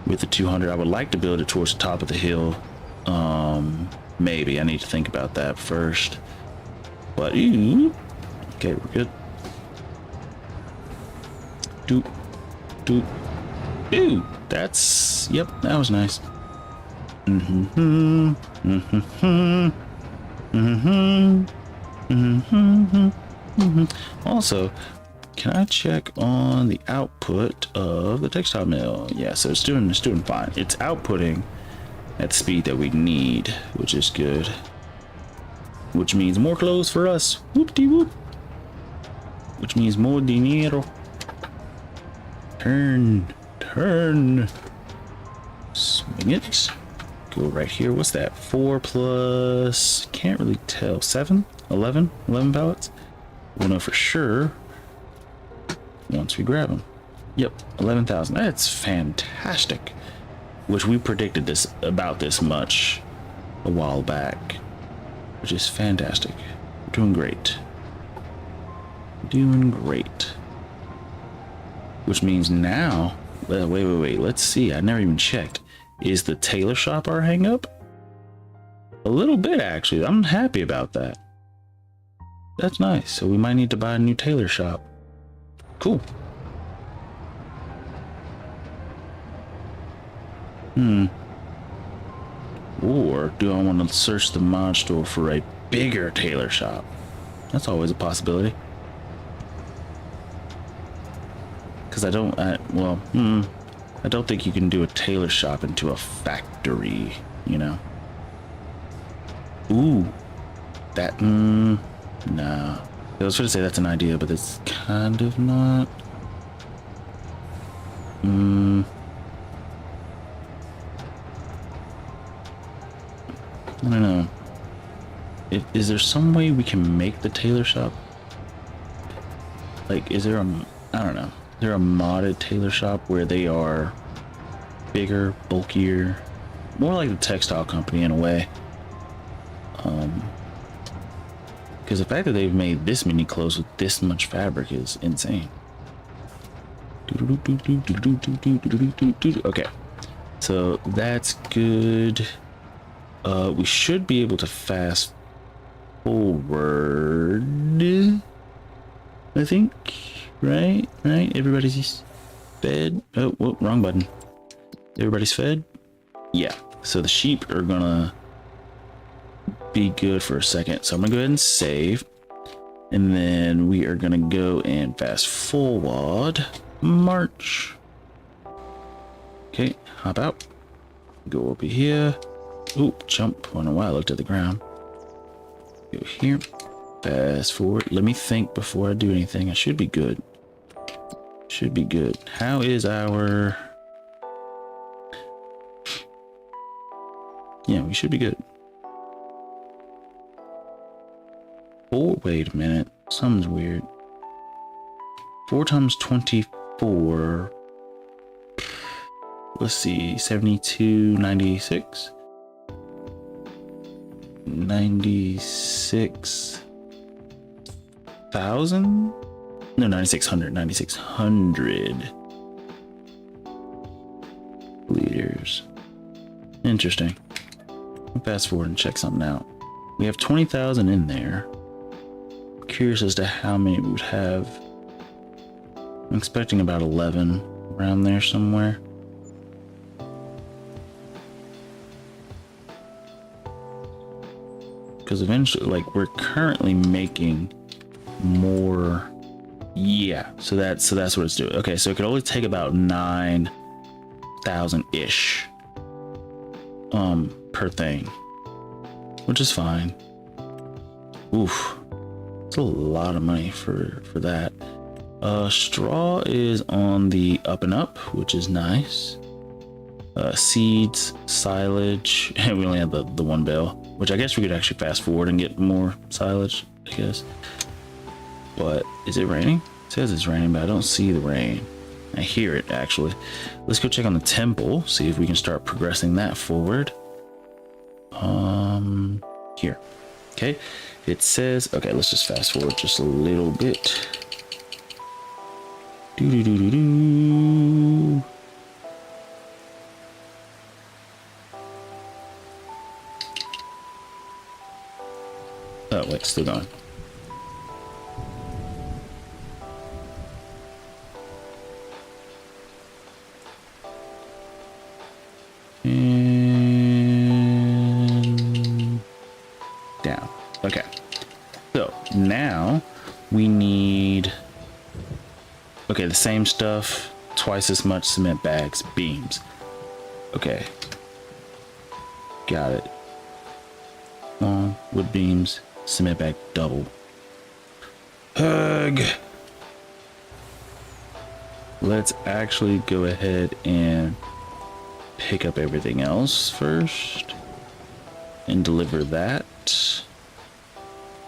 with the 200. I would like to build it towards the top of the hill. Maybe I need to think about that first, but okay, we're good. Ooh, that's, yep, that was nice. Also, can I check on the output of the textile mill? Yeah, so it's doing fine. It's outputting at the speed that we need, which is good. Which means more clothes for us. Whoop-de-whoop. Which means more dinero. Turn. Swing it. Go right here. What's that? 4 plus... Can't really tell. 7? 11? 11 pallets? We'll know for sure once we grab them. Yep, 11,000. That's fantastic. Which we predicted this about this much a while back. Which is fantastic. We're doing great. Doing great. Which means now... Wait. Let's see. I never even checked. Is the tailor shop our hang up? A little bit, actually. I'm happy about that. That's nice. So we might need to buy a new tailor shop. Cool. Or do I want to search the mod store for a bigger tailor shop? That's always a possibility. Because I don't think you can do a tailor shop into a factory, you know? Ooh. That, nah. I was going to say that's an idea, but it's kind of not. I don't know. Is there some way we can make the tailor shop? Like, is there a, I don't know. Is there a modded tailor shop where they are bigger, bulkier, more like the textile company in a way? Because the fact that they've made this many clothes with this much fabric is insane. Okay, so that's good. We should be able to fast forward, I think. Right? Everybody's fed. Oh, whoa, wrong button. Everybody's fed? Yeah. So the sheep are gonna be good for a second. So I'm gonna go ahead and save. And then we are gonna go and fast forward. March. Okay, hop out. Go over here. Oop, jump. I don't know why I looked at the ground. Go here. Fast forward. Let me think before I do anything. I should be good. Should be good. How is our... Yeah, we should be good. Oh, wait a minute. Something's weird. 4 times 24. Let's see. 72, 96. 96,000? No, 9,600. 9,600 liters. Interesting. I'll fast forward and check something out. We have 20,000 in there. Curious as to how many we would have. I'm expecting about 11 around there somewhere. Because eventually, like, we're currently making more. Yeah, so that's what it's doing. Okay, so it could only take about 9,000 ish per thing, which is fine. Oof, it's a lot of money for that. Straw is on the up and up, which is nice. Seeds, silage, and we only have the one bale, which I guess we could actually fast forward and get more silage, I guess. But is it raining? It says it's raining, but I don't see the rain. I hear it, actually. Let's go check on the temple, see if we can start progressing that forward. Here. Okay, it says, okay, let's just fast forward just a little bit. Do. Oh, wait, still going. And down. Okay. So now we need, okay, the same stuff, twice as much cement bags, beams. Okay. Got it. Long wood beams, cement back double. Hug. Let's actually go ahead and pick up everything else first and deliver that.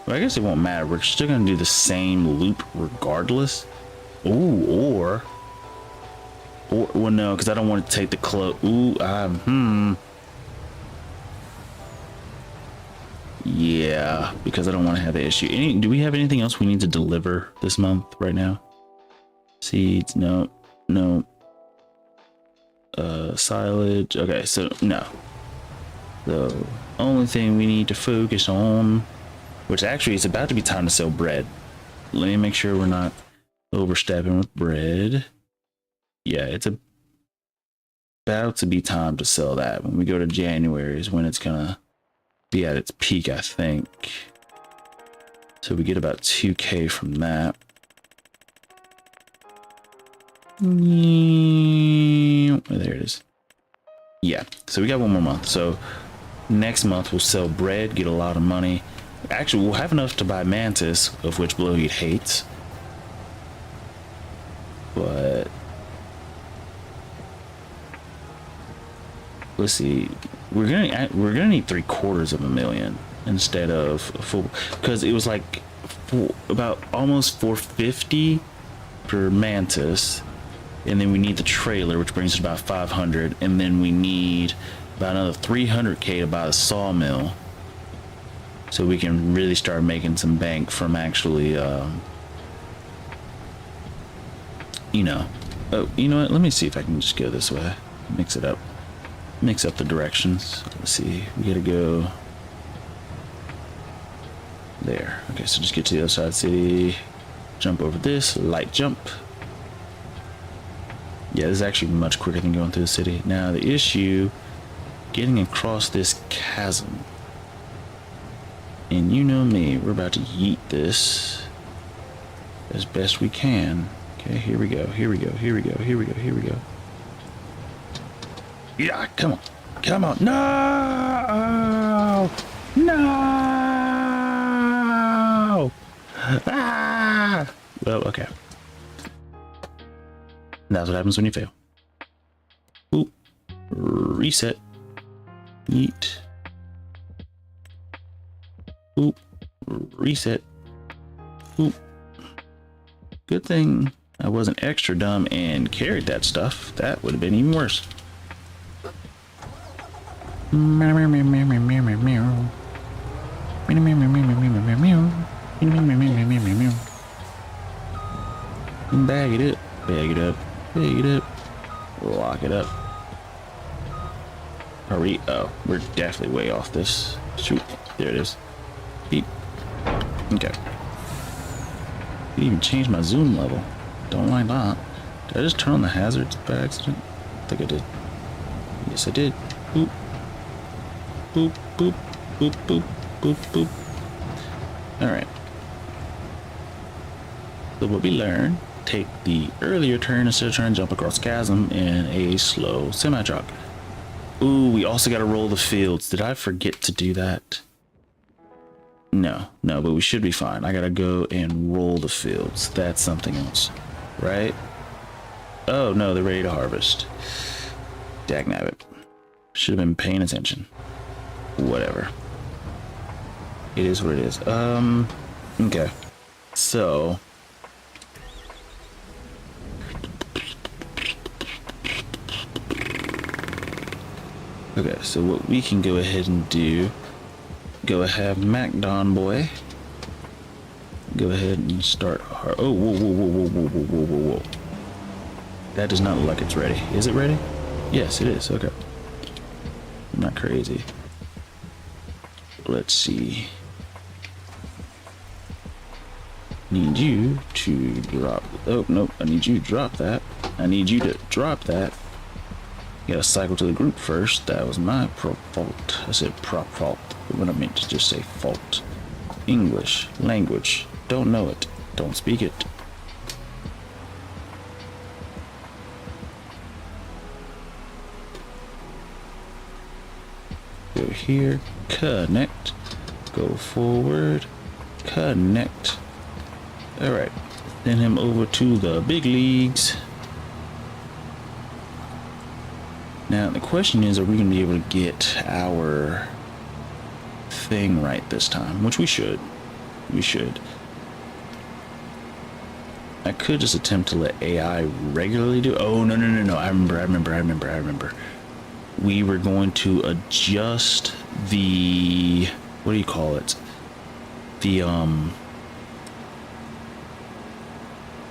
Well, I guess it won't matter. We're still gonna do the same loop regardless. Ooh, or well, no, because I don't want to take the clothes. Ooh, yeah, because I don't want to have the issue. Do we have anything else we need to deliver this month right now? Seeds, no. Silage, okay, so no. The only thing we need to focus on, which actually it's about to be time to sell bread. Let me make sure we're not overstepping with bread. Yeah, it's about to be time to sell that. When we go to January is when it's gonna be at its peak, I think. So we get about 2K from that. There it is. Yeah, so we got one more month. So next month we'll sell bread, get a lot of money. Actually, we'll have enough to buy Mantis, of which Blowheat hates. But let's see. We're gonna need 750,000 instead of full, because it was like about almost 450 for Mantis, and then we need the trailer, which brings us about 500, and then we need about another 300K to buy the sawmill, so we can really start making some bank from actually, you know. Oh, you know what? Let me see if I can just go this way. Mix it up. Mix up the directions. Let's see. We gotta go there. Okay, so just get to the other side of the city. Jump over this. Light jump. Yeah, this is actually much quicker than going through the city. Now the issue, getting across this chasm. And you know me, we're about to yeet this as best we can. Okay, here we go. Here we go. Here we go. Here we go. Here we go. Yeah, come on. Come on. No! No! Ah! Well, okay. That's what happens when you fail. Oop. Reset. Yeet. Oop. Reset. Oop. Good thing I wasn't extra dumb and carried that stuff. That would have been even worse. Bag it up. Bag it up. Bag it up. Lock it up. Hurry. Oh, we're definitely way off this. Shoot. There it is. Beep. Okay. Didn't even change my zoom level. Don't like that. Did I just turn on the hazards by accident? I think I did. Yes, I did. Boop. Boop, boop, boop, boop, boop, boop. Alright. So what we learned, take the earlier turn instead of trying to jump across chasm in a slow semi-truck. Ooh, we also got to roll the fields. Did I forget to do that? No, but we should be fine. I got to go and roll the fields. That's something else, right? Oh, no, they're ready to harvest. Dagnabbit. Should have been paying attention. Whatever. It is what it is. Okay. So okay, so what we can go ahead and do, go ahead, MacDon boy. Go ahead and start our, oh, whoa. That does not look like it's ready. Is it ready? Yes, it is. Okay. I'm not crazy. Let's see. Need you to drop. Oh, nope. I need you to drop that. I need you to drop that. You gotta cycle to the group first. That was my fault. I said prop fault. But I meant to just say fault. English. Language. Don't know it. Don't speak it. Go here, connect, go forward, connect. All right, send him over to the big leagues. Now the question is, are we gonna be able to get our thing right this time? Which we should. We should. I could just attempt to let AI regularly do. Oh, no. I remember. We were going to adjust the, what do you call it? The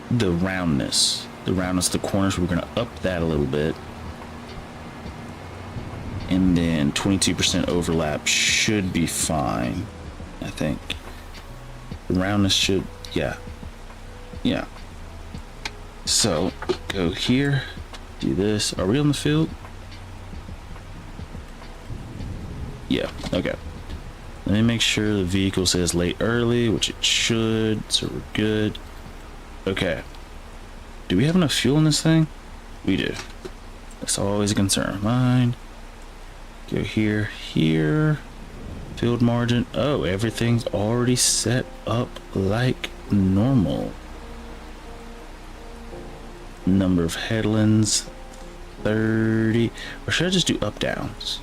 roundness. The roundness of the corners. We're going to up that a little bit. And then 22% overlap should be fine, I think. The roundness should, yeah. So go here, do this. Are we on the field? Yeah, okay. Let me make sure the vehicle says late early, which it should, so we're good. Okay. Do we have enough fuel in this thing? We do. That's always a concern of mine. Go here, field margin. Oh, everything's already set up like normal. Number of headlands 30, or should I just do up downs?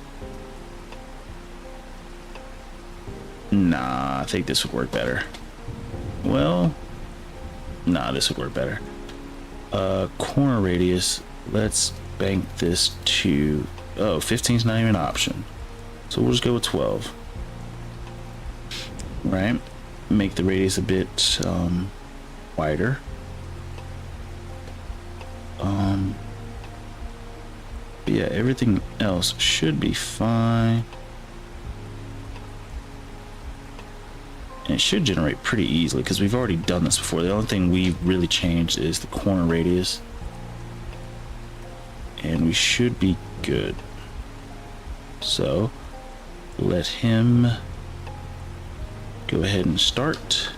Nah, I think this would work better. Well, nah, this would work better. Corner radius, let's bank this to, oh, 15 is not even an option, so we'll just go with 12. Right, make the radius a bit wider. But yeah, everything else should be fine. And it should generate pretty easily because we've already done this before. The only thing we've really changed is the corner radius. And we should be good. So let him go ahead and start.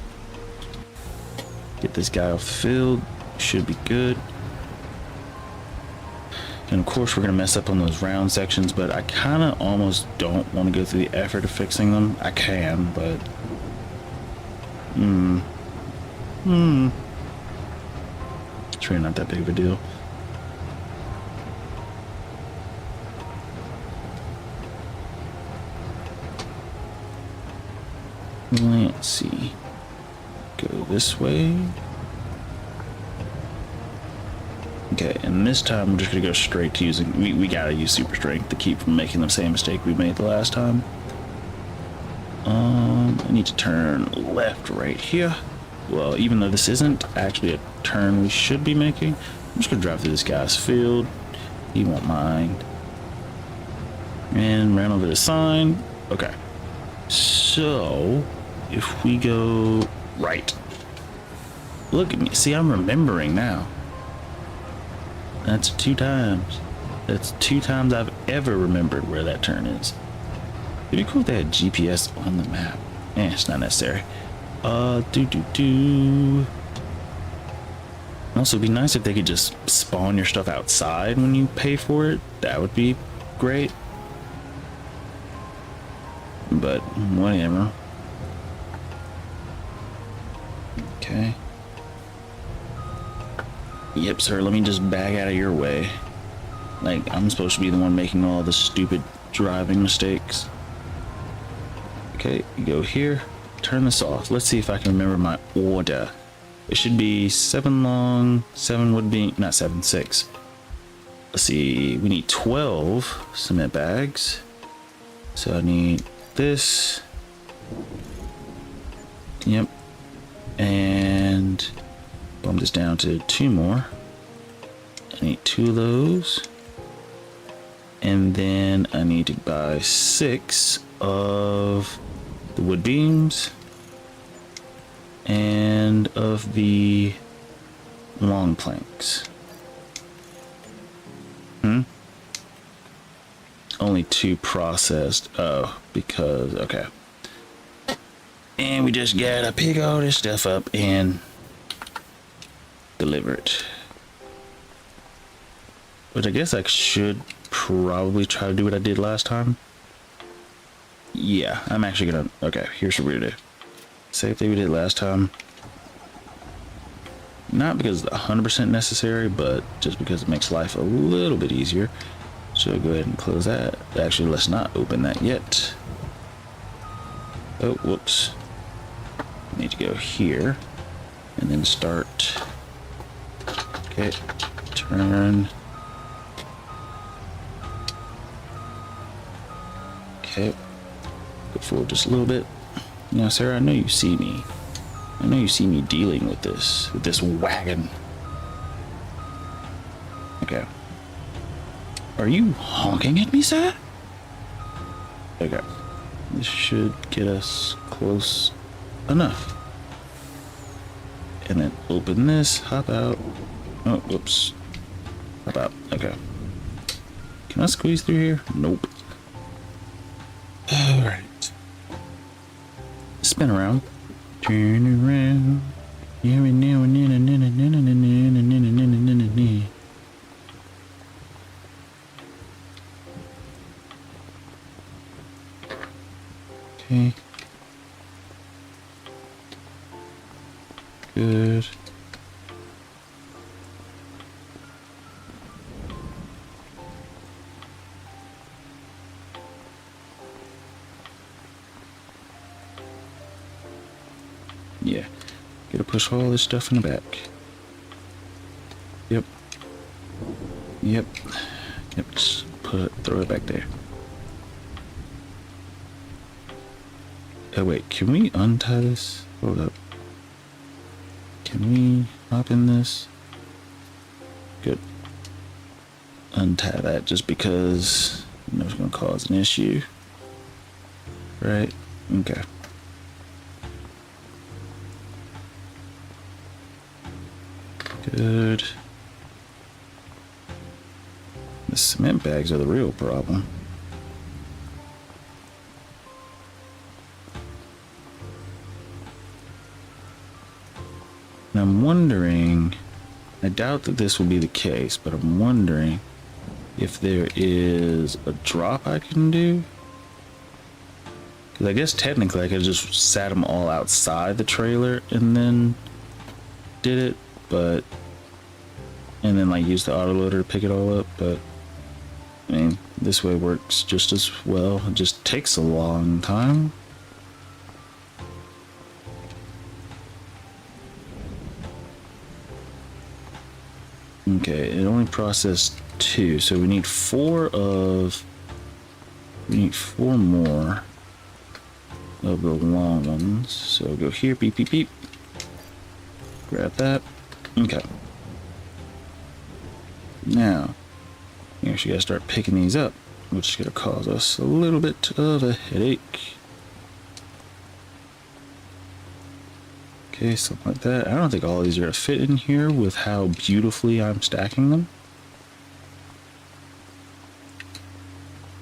Get this guy off the field. Should be good. And of course we're going to mess up on those round sections, but I kind of almost don't want to go through the effort of fixing them. I can, but it's really not that big of a deal. Let's see. Go this way. Okay, and this time we're just gonna go straight to using, we gotta use super strength to keep from making the same mistake we made the last time. I need to turn left right here. Well, even though this isn't actually a turn we should be making, I'm just gonna drive through this guy's field. He won't mind. And ran over the sign. Okay. So, if we go right. Look at me. See, I'm remembering now. That's 2 times. That's 2 times I've ever remembered where that turn is. It'd be cool if they had GPS on the map. It's not necessary. Also, it'd be nice if they could just spawn your stuff outside when you pay for it. That would be great. But whatever. Okay. Yep, sir, let me just bag out of your way. Like, I'm supposed to be the one making all the stupid driving mistakes. Okay, you go here, turn this off. Let's see if I can remember my order. It should be 7 long, 7 would be, not 7, 6. Let's see, we need 12 cement bags. So I need this. Yep. And bump this down to 2 more. I need 2 of those. And then I need to buy 6 of the wood beams and of the long planks. Only 2 processed. Oh, because, okay. And we just gotta pick all this stuff up and deliver it. Which I guess I should probably try to do what I did last time. Yeah, I'm actually gonna, okay, here's what we're gonna do. Same thing we did last time. Not because it's 100% necessary, but just because it makes life a little bit easier. So go ahead and close that. Actually, let's not open that yet. Oh, whoops. Need to go here and then start. Okay, turn. Okay, go forward just a little bit. Now, Sarah, I know you see me. I know you see me dealing with this wagon. Okay. Are you honking at me, sir? Okay. This should get us close enough. And then open this, hop out. Oh, whoops. Hop out. Okay. Can I squeeze through here? Nope. Alright. Spin around. Turn around. Every now and then. Okay. Good. Yeah. Gotta push all this stuff in the back. Yep. Yep. Yep. Just throw it back there. Oh wait, can we untie this? Hold up. Can we hop in this? Good. Untie that just because you know it's gonna cause an issue. Right? Okay. Good. The cement bags are the real problem. And I'm wondering, I doubt that this will be the case, but I'm wondering if there is a drop I can do. Because I guess technically I could just sat them all outside the trailer and then did it, but, and then like use the autoloader to pick it all up, but I mean, this way works just as well. It just takes a long time. Okay, it only processed 2, so we need 4 more of the long ones. So go here, beep, beep, beep. Grab that. Okay. Now, you actually gotta start picking these up, which is gonna cause us a little bit of a headache. Okay, something like that. I don't think all of these are gonna fit in here with how beautifully I'm stacking them.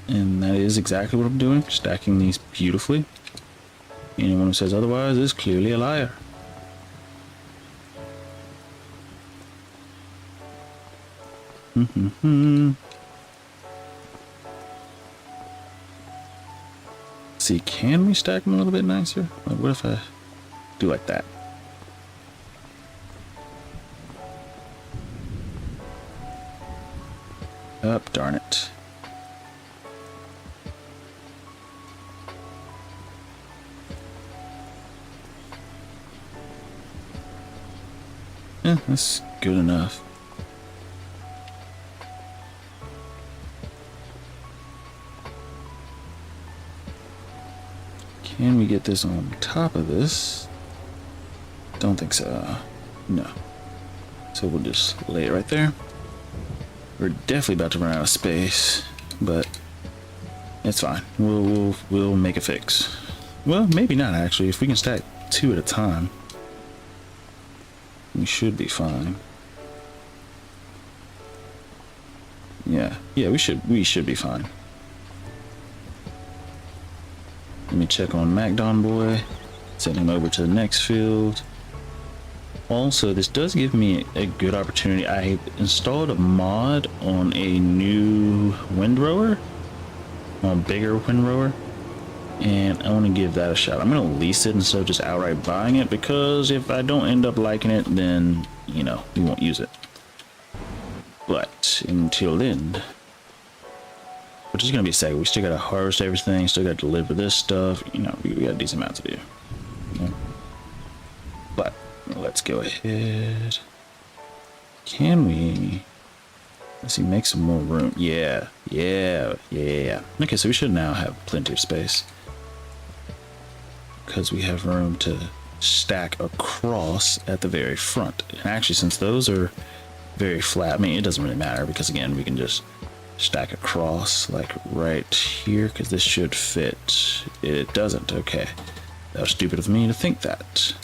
And that is exactly what I'm doing, stacking these beautifully. Anyone who says otherwise is clearly a liar. See, can we stack them a little bit nicer? Like, what if I do like that? Up, darn it. Yeah, that's good enough. Can we get this on top of this? Don't think so. No. So we'll just lay it right there. We're definitely about to run out of space, but it's fine. We'll make a fix. Well, maybe not actually. If we can stack 2 at a time, we should be fine. Yeah, we should be fine. Let me check on MacDon Boy. Send him over to the next field. Also, this does give me a good opportunity. I installed a mod on a new windrower, a bigger windrower. and I want to give that a shot. I'm going to lease it instead of just outright buying it, because if I don't end up liking it, then, you know, we won't use it. But until then, which is going to be a second, we still got to harvest everything, still got to deliver this stuff, you know, we got a decent amount to do. Okay. But let's go ahead. Can we, let's see, make some more room? Yeah. Okay, so we should now have plenty of space, because we have room to stack across at the very front. And actually, since those are very flat, I mean, it doesn't really matter, because again, we can just stack across like right here, because this should fit. It doesn't. Okay, that was stupid of me to think that.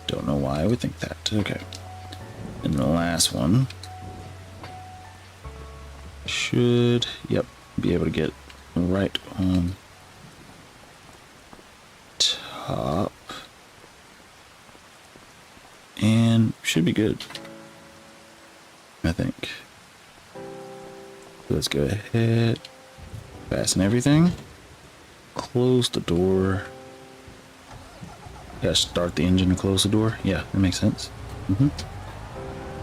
Don't know why I would think that. Okay, and the last one should, yep, be able to get right on top, and should be good, I think. Let's go ahead, fasten everything, close the door. Gotta start the engine and close the door. Yeah, that makes sense.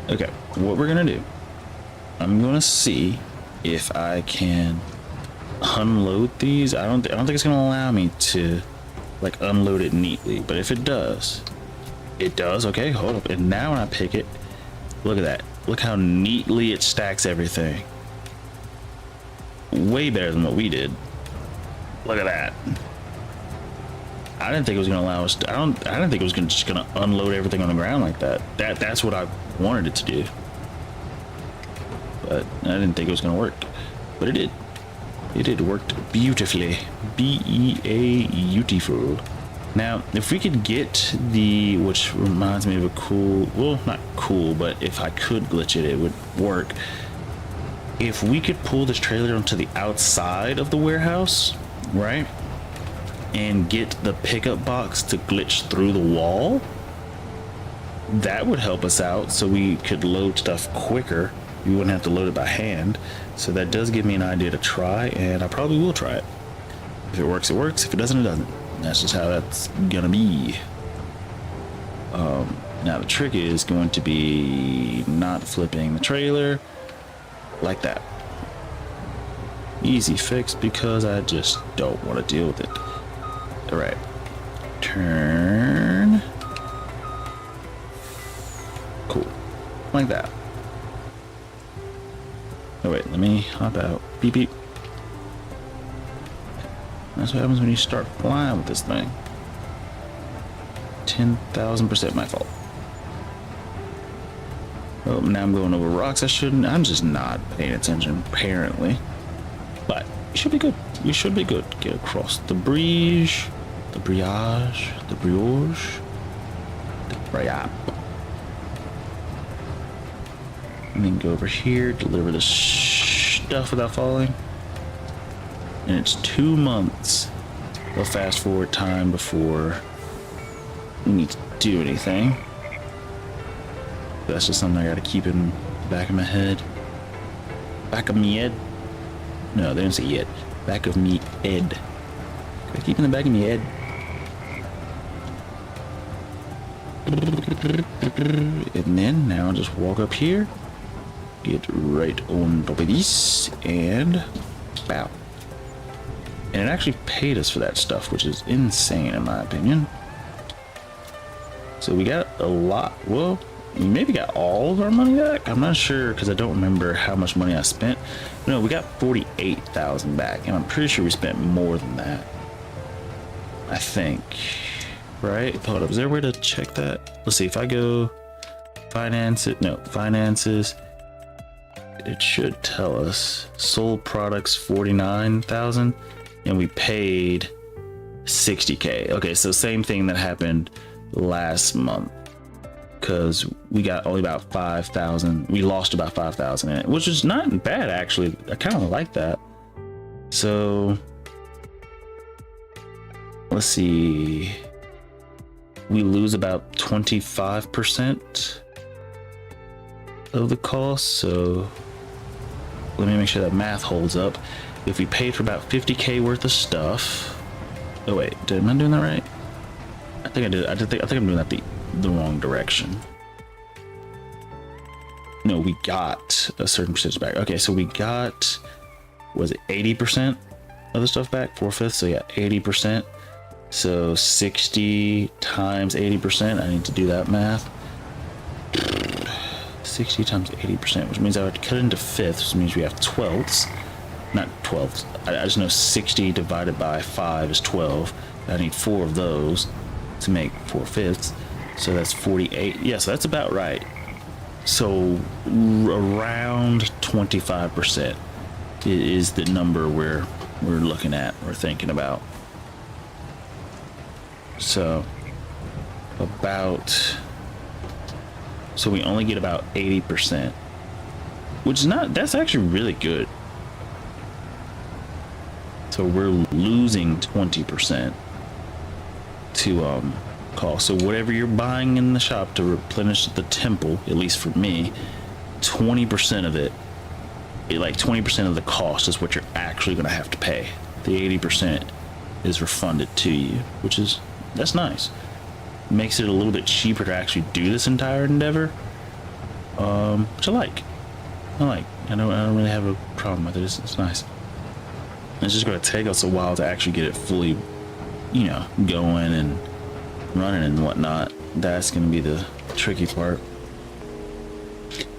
Okay, what we're gonna do, I'm gonna see if I can unload these. I don't think it's gonna allow me to like unload it neatly, but if it does, it does. Okay, hold up. And now when I pick it, look at that. Look how neatly it stacks everything. Way better than what we did. Look at that. I didn't think it was gonna allow us to, I didn't think it was just gonna unload everything on the ground like that. That's what I wanted it to do, but I didn't think it was gonna work, but it did. It worked beautifully. Beautiful. Now, if we could get the, which reminds me of a cool, well, not cool, but if I could glitch it, it would work. If we could pull this trailer onto the outside of the warehouse, right, and get the pickup box to glitch through the wall, that would help us out, so we could load stuff quicker. We wouldn't have to load it by hand. So that does give me an idea to try, and I probably will try it. If it works, it works. If it doesn't, it doesn't. That's just how that's gonna be. Now the trick is going to be not flipping the trailer like that. Easy fix, because I just don't want to deal with it. All right, turn. Cool, like that. Oh wait, let me hop out. Beep beep. That's what happens when you start flying with this thing. 10,000% my fault. Oh, now I'm going over rocks I shouldn't. I'm just not paying attention, apparently. But we should be good. We should be good. Get across the bridge. The brioche. The brioche. The brioche. And then go over here, deliver the stuff without falling. And it's 2 months of fast forward time before we need to do anything. That's just something I gotta keep in the back of my head. Back of me head? No, they didn't say yet. Back of me head. Gotta keep in the back of me head. And then now I'll just walk up here. Get right on top of this and bow. And it actually paid us for that stuff, which is insane in my opinion. So we got a lot. Well, we maybe got all of our money back. I'm not sure, because I don't remember how much money I spent. No, we got 48,000 back, and I'm pretty sure we spent more than that, I think. Right? Hold up, is there a way to check that? Let's see, if I go finances, it should tell us sold products 49,000 and we paid 60k. Okay, so same thing that happened last month, because we got only about 5,000. We lost about 5,000 in it, which is not bad actually. I kind of like that. So let's see, we lose about 25% of the cost. So let me make sure that math holds up. if we paid for about 50K worth of stuff. Oh wait, am I doing that right? I think I did. I think I'm doing that the wrong direction. No, we got a certain percentage back. Okay, so we got, was it 80% of the stuff back? 4/5. So yeah, 80%. So 60 times 80%. I need to do that math. 60 times 80%, which means I would cut it into fifths, which means we have twelfths. Not twelfths. I just know 60 divided by 5 is 12. I need 4 of those to make 4/5. So that's 48. Yeah, so that's about right. So around 25% is the number we're looking at, we're thinking about. So so we only get about 80%, which is not, that's actually really good. So we're losing 20% to cost. So whatever you're buying in the shop to replenish the temple, at least for me, 20% of it, like 20% of the cost is what you're actually going to have to pay. The 80% is refunded to you, which is, that's nice. Makes it a little bit cheaper to actually do this entire endeavor, which I like. I don't really have a problem with it. It's nice. It's just going to take us a while to actually get it fully, you know, going and running and whatnot. That's going to be the tricky part.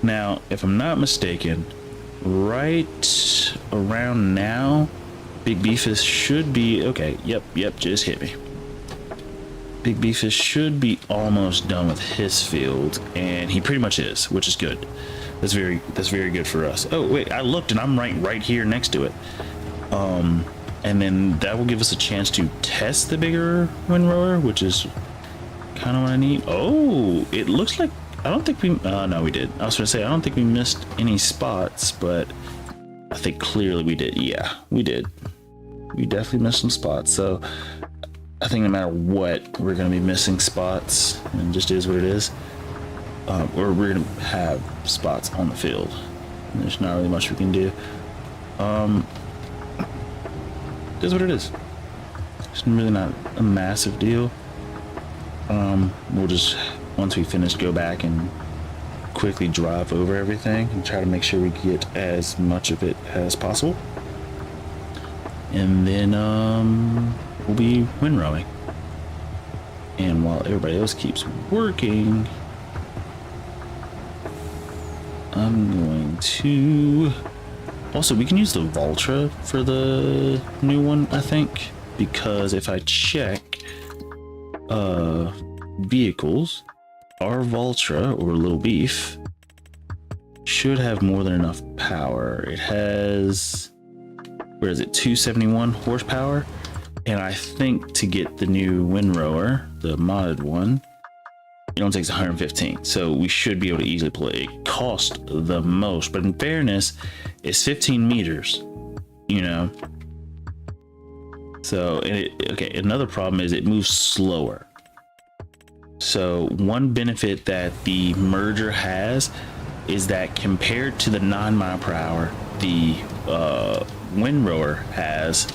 Now, if I'm not mistaken, right around now, Big Beefus should be okay. Yep, just hit me. Big Beefus should be almost done with his field, and he pretty much is, which is good. That's very good for us. Oh wait, I looked and I'm right here next to it. And then that will give us a chance to test the bigger windrower, which is kind of what I need. Oh, it looks like, I don't think we, no, we did. I was going to say, I don't think we missed any spots, but I think clearly we did. Yeah, we did. We definitely missed some spots. So I think no matter what, we're going to be missing spots, and it just is what it is. Or we're going to have spots on the field. There's not really much we can do. It is what it is. It's really not a massive deal. We'll just, once we finish, go back and quickly drive over everything and try to make sure we get as much of it as possible. And then we'll be windrowing. And while everybody else keeps working, I'm going to... Also, we can use the Valtra for the new one, I think, because if I check vehicles, our Valtra, or Little Beef, should have more than enough power. It has, where is it, 271 horsepower, and I think to get the new windrower, the modded one, it only takes 115, so we should be able to easily pull it. It cost the most, but in fairness, it's 15 meters, you know. So, okay, another problem is it moves slower. So one benefit that the merger has is that compared to the 9 mile per hour the windrower has,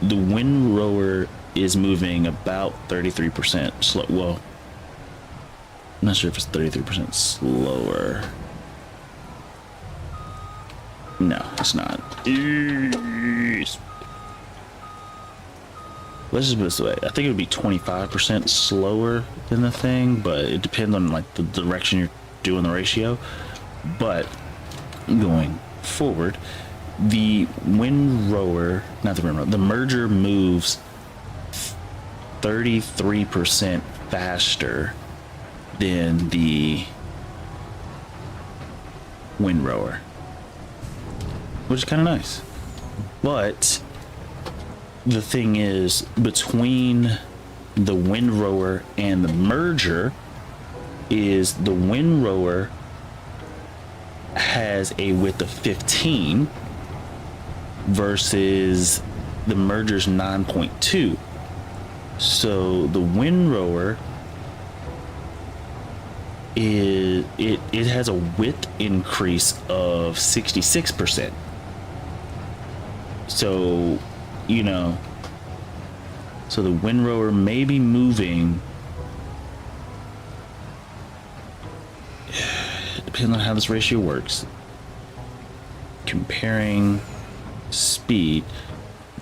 the windrower is moving about 33% slow. Well, I'm not sure if it's 33% slower. No, it's not. Let's just put it this way. I think it would be 25% slower than the thing, but it depends on like the direction you're doing the ratio. But going forward, the windrower, not the windrower, the merger moves 33% faster than the windrower, which is kind of nice. But the thing is, between the windrower and the merger, is the windrower has a width of 15 versus the merger's 9.2. So the windrower is, it has a width increase of 66%. So, you know, so the windrower may be moving, depending on how this ratio works. Comparing speed,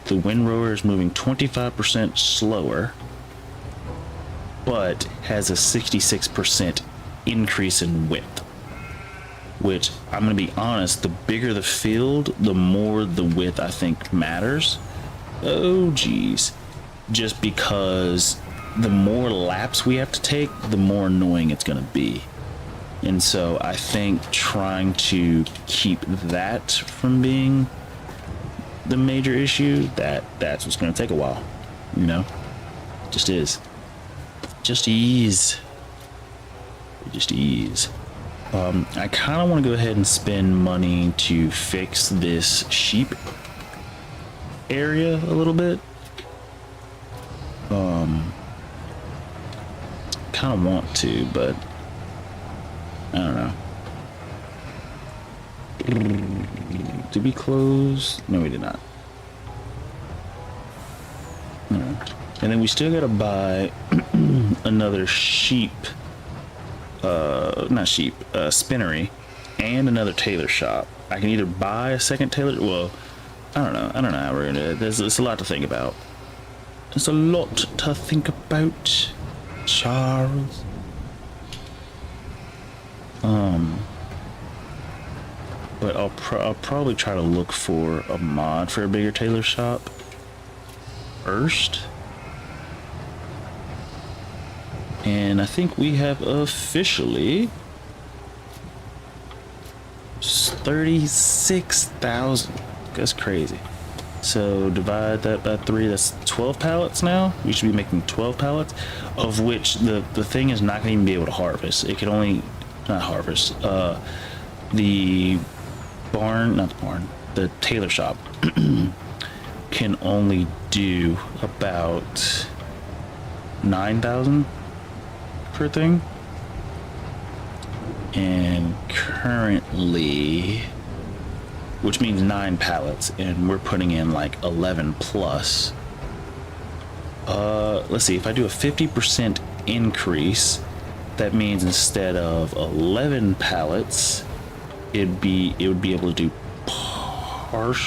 the windrower is moving 25% slower, but has a 66% increase in width. Which, I'm going to be honest, the bigger the field, the more the width I think matters. Oh geez. Just because the more laps we have to take, the more annoying it's going to be. And so I think trying to keep that from being the major issue, that's what's going to take a while. You know? Just is. Just ease. Just ease. I kind of want to go ahead and spend money to fix this sheep area a little bit. Kind of want to, but I don't know. Did we close? No, we did not. And then we still gotta buy another sheep. Not sheep, spinnery, and another tailor shop. I can either buy a second tailor. Well, I don't know how we're gonna. There's a lot to think about. There's a lot to think about, Charles. But I'll probably try to look for a mod for a bigger tailor shop first. And I think we have officially 36,000. That's crazy. So divide that by 3, that's 12 pallets now. We should be making 12 pallets, of which the thing is not going to even be able to harvest. It can only, not harvest, the tailor shop can only do about 9,000 per thing. And currently, which means 9 pallets, and we're putting in like 11 plus. Let's see, if I do a 50% increase, that means instead of 11 pallets, it would be able to do partials.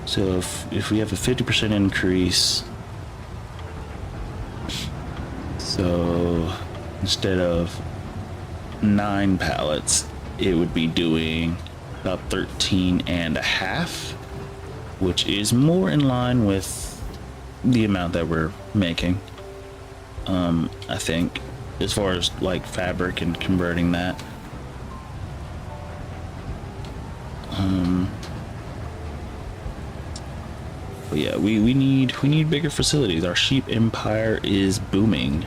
So if we have a 50% increase, so instead of 9 pallets, it would be doing about 13 and a half, which is more in line with the amount that we're making. I think, as far as like fabric and converting that. But yeah, we need bigger facilities. Our sheep empire is booming,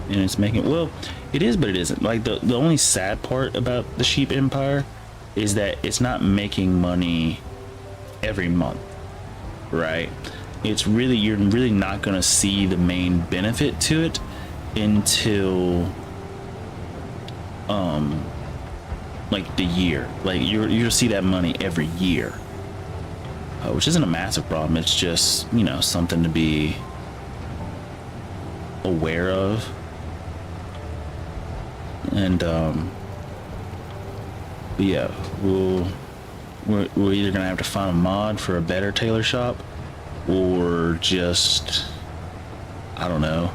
and it's making, well, it is, but it isn't. Like the only sad part about the sheep empire is that it's not making money every month, right? It's really, you're really not going to see the main benefit to it until like the year. Like you'll see that money every year, which isn't a massive problem. It's just, you know, something to be aware of. And but yeah, we're either gonna have to find a mod for a better tailor shop, or just, I don't know,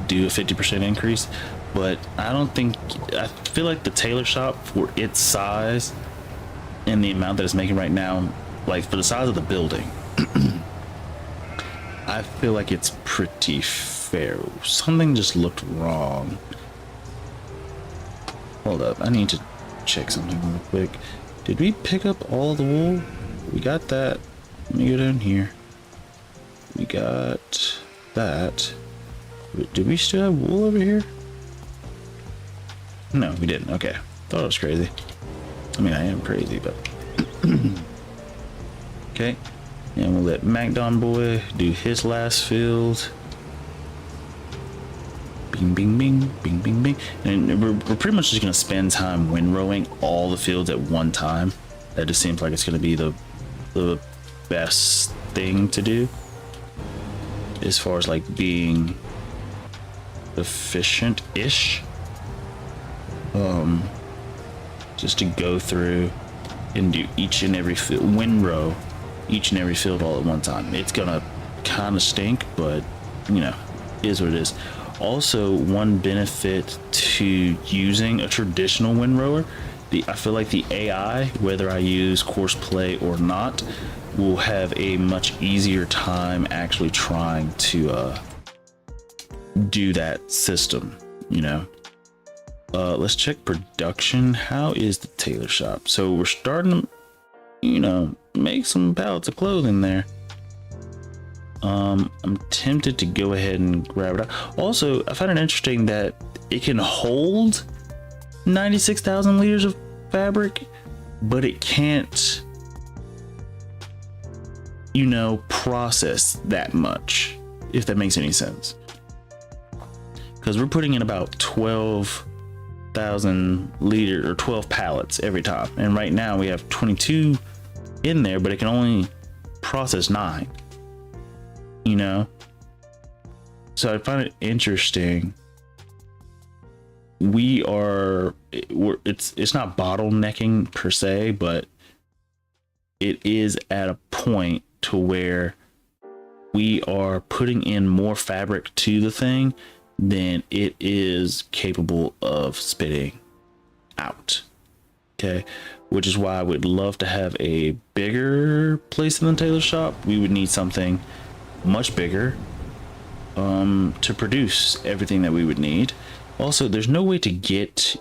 do a 50% increase. But I feel like the tailor shop, for its size and the amount that it's making right now, like for the size of the building, I feel like it's pretty fair. Something just looked wrong. Hold up, I need to check something real quick. Did we pick up all the wool? We got that. Let me go down here. We got that. Did we still have wool over here? No, we didn't. Okay. Thought it was crazy. I mean, I am crazy, but... Okay. And we'll let MacDon Boy do his last field. Bing, bing, bing, bing, bing, bing. And we're pretty much just going to spend time windrowing all the fields at one time. That just seems like it's going to be the best thing to do as far as like being efficient-ish. Just to go through and do each and every field, windrow each and every field all at one time. It's gonna kind of stink, but you know, is what it is. Also, one benefit to using a traditional windrower, I feel like the AI, whether I use course play or not, will have a much easier time actually trying to do that system, you know. Let's check production. How is the tailor shop? So we're starting to, you know, make some pallets of clothing there. I'm tempted to go ahead and grab it out. Also, I find it interesting that it can hold 96,000 liters of fabric, but it can't, you know, process that much, if that makes any sense. Because we're putting in about 12,000 liter or 12 pallets every time, and right now we have 22 in there, but it can only process 9, you know. So I find it interesting. It's not bottlenecking per se, but it is at a point to where we are putting in more fabric to the thing than it is capable of spitting out. Okay, which is why I would love to have a bigger place in the tailor shop. We would need something much bigger to produce everything that we would need. Also, there's no way to get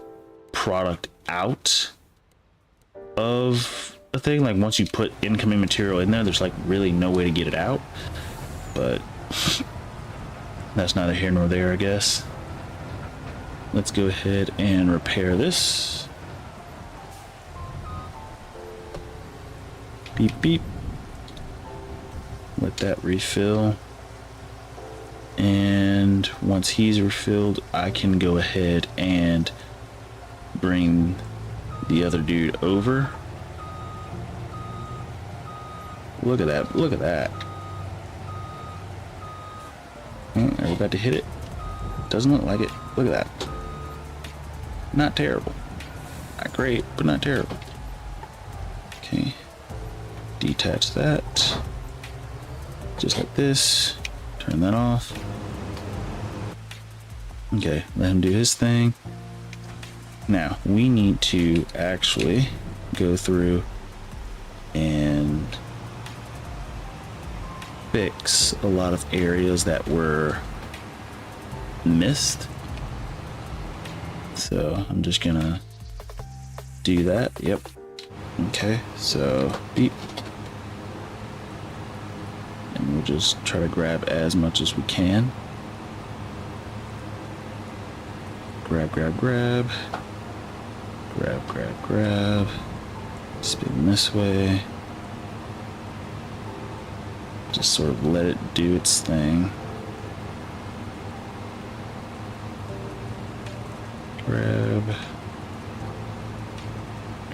product out of a thing. Like once you put incoming material in there, there's like really no way to get it out. But that's neither here nor there, I guess. Let's go ahead and repair this. Beep, beep. Let that refill. And once he's refilled, I can go ahead and bring the other dude over. Look at that. Look at that. Are we about to hit it? Doesn't look like it. Look at that. Not terrible. Not great, but not terrible. Okay. Detach that. Just like this. Turn that off. Okay, let him do his thing. Now, we need to actually go through and fix a lot of areas that were missed. So I'm just gonna do that. Yep. Okay, so beep. And we'll just try to grab as much as we can. Grab, grab, grab. Grab, grab, grab. Spin this way. Just sort of let it do its thing. Grab.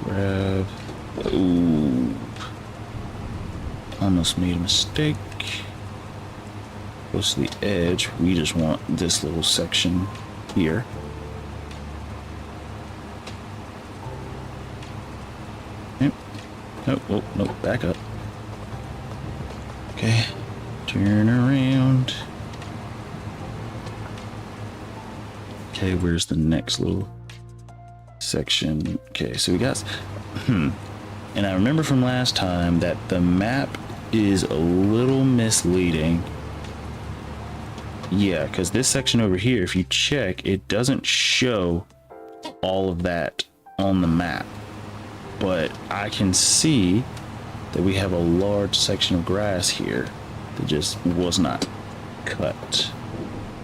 Grab. Ooh. Almost made a mistake. Close to the edge. We just want this little section here. Yep. Nope. Oh, nope. Back up. Okay, turn around. Okay, where's the next little section? Okay, so we got, and I remember from last time that the map is a little misleading. Yeah, because this section over here, if you check, it doesn't show all of that on the map. But I can see that we have a large section of grass here that just was not cut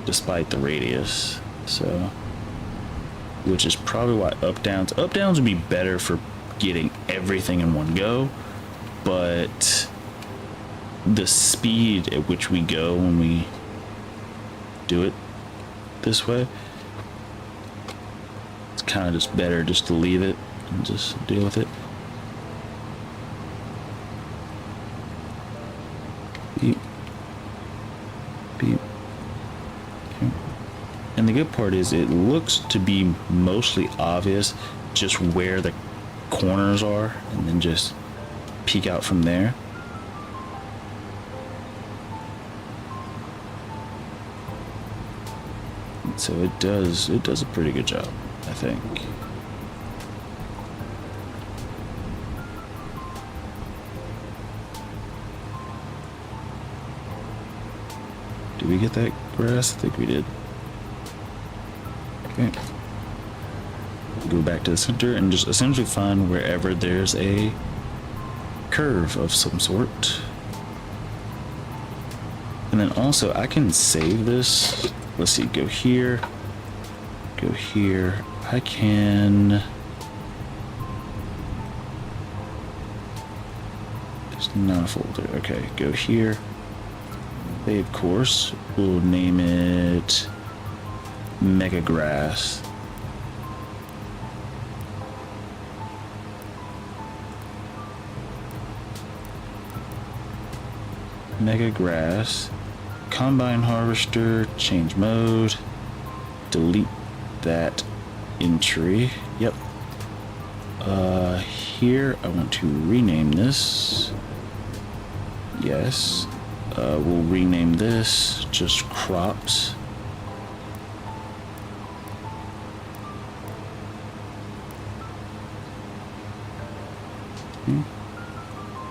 despite the radius. So, which is probably why up downs would be better for getting everything in one go, but the speed at which we go when we do it this way. It's kind of just better just to leave it and just deal with it. Beep. Beep. Okay. And the good part is it looks to be mostly obvious just where the corners are, and then just peek out from there. And so it does a pretty good job, I think. Did we get that grass? I think we did. Okay. Go back to the center and just essentially find wherever there's a curve of some sort. And then also I can save this. Let's see, go here, go here. I can, it's not a folder. Okay, go here. Save course. We'll name it Mega Grass. Mega Grass. Combine harvester, change mode, delete that entry. Yep. Here I want to rename this. Yes. We'll rename this just crops.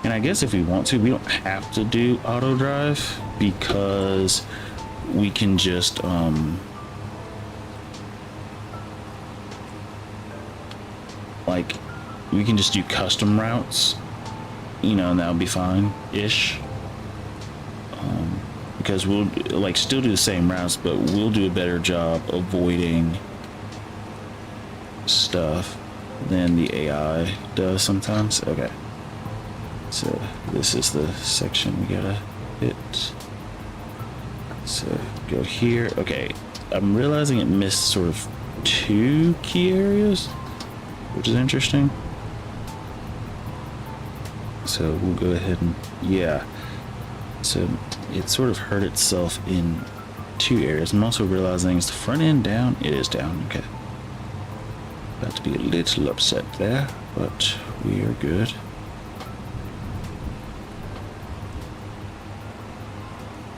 And I guess if we want to, we don't have to do auto drive because we can just like we can just do custom routes, you know, and that'll be fine-ish. Because we'll like still do the same routes, but we'll do a better job avoiding stuff than the AI does sometimes. Okay. So this is the section we gotta hit. So go here. Okay, I'm realizing it missed sort of 2 key areas, which is interesting. So we'll go ahead and, yeah. So it sort of hurt itself in 2 areas. I'm also realizing is the front end down? It is down, okay. About to be a little upset there, but we are good.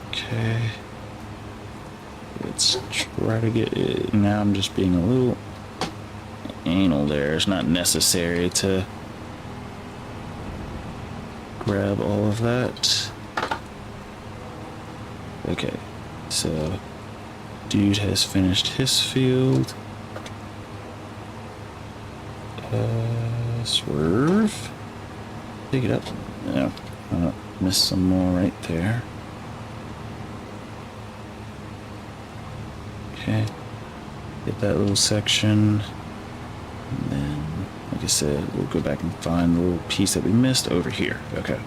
Okay, let's try to get it. Now I'm just being a little anal there. It's not necessary to grab all of that. Okay, so dude has finished his field. Swerve. Pick it up. No, missed some more right there. Okay, get that little section, and then, like I said, we'll go back and find the little piece that we missed over here. Okay.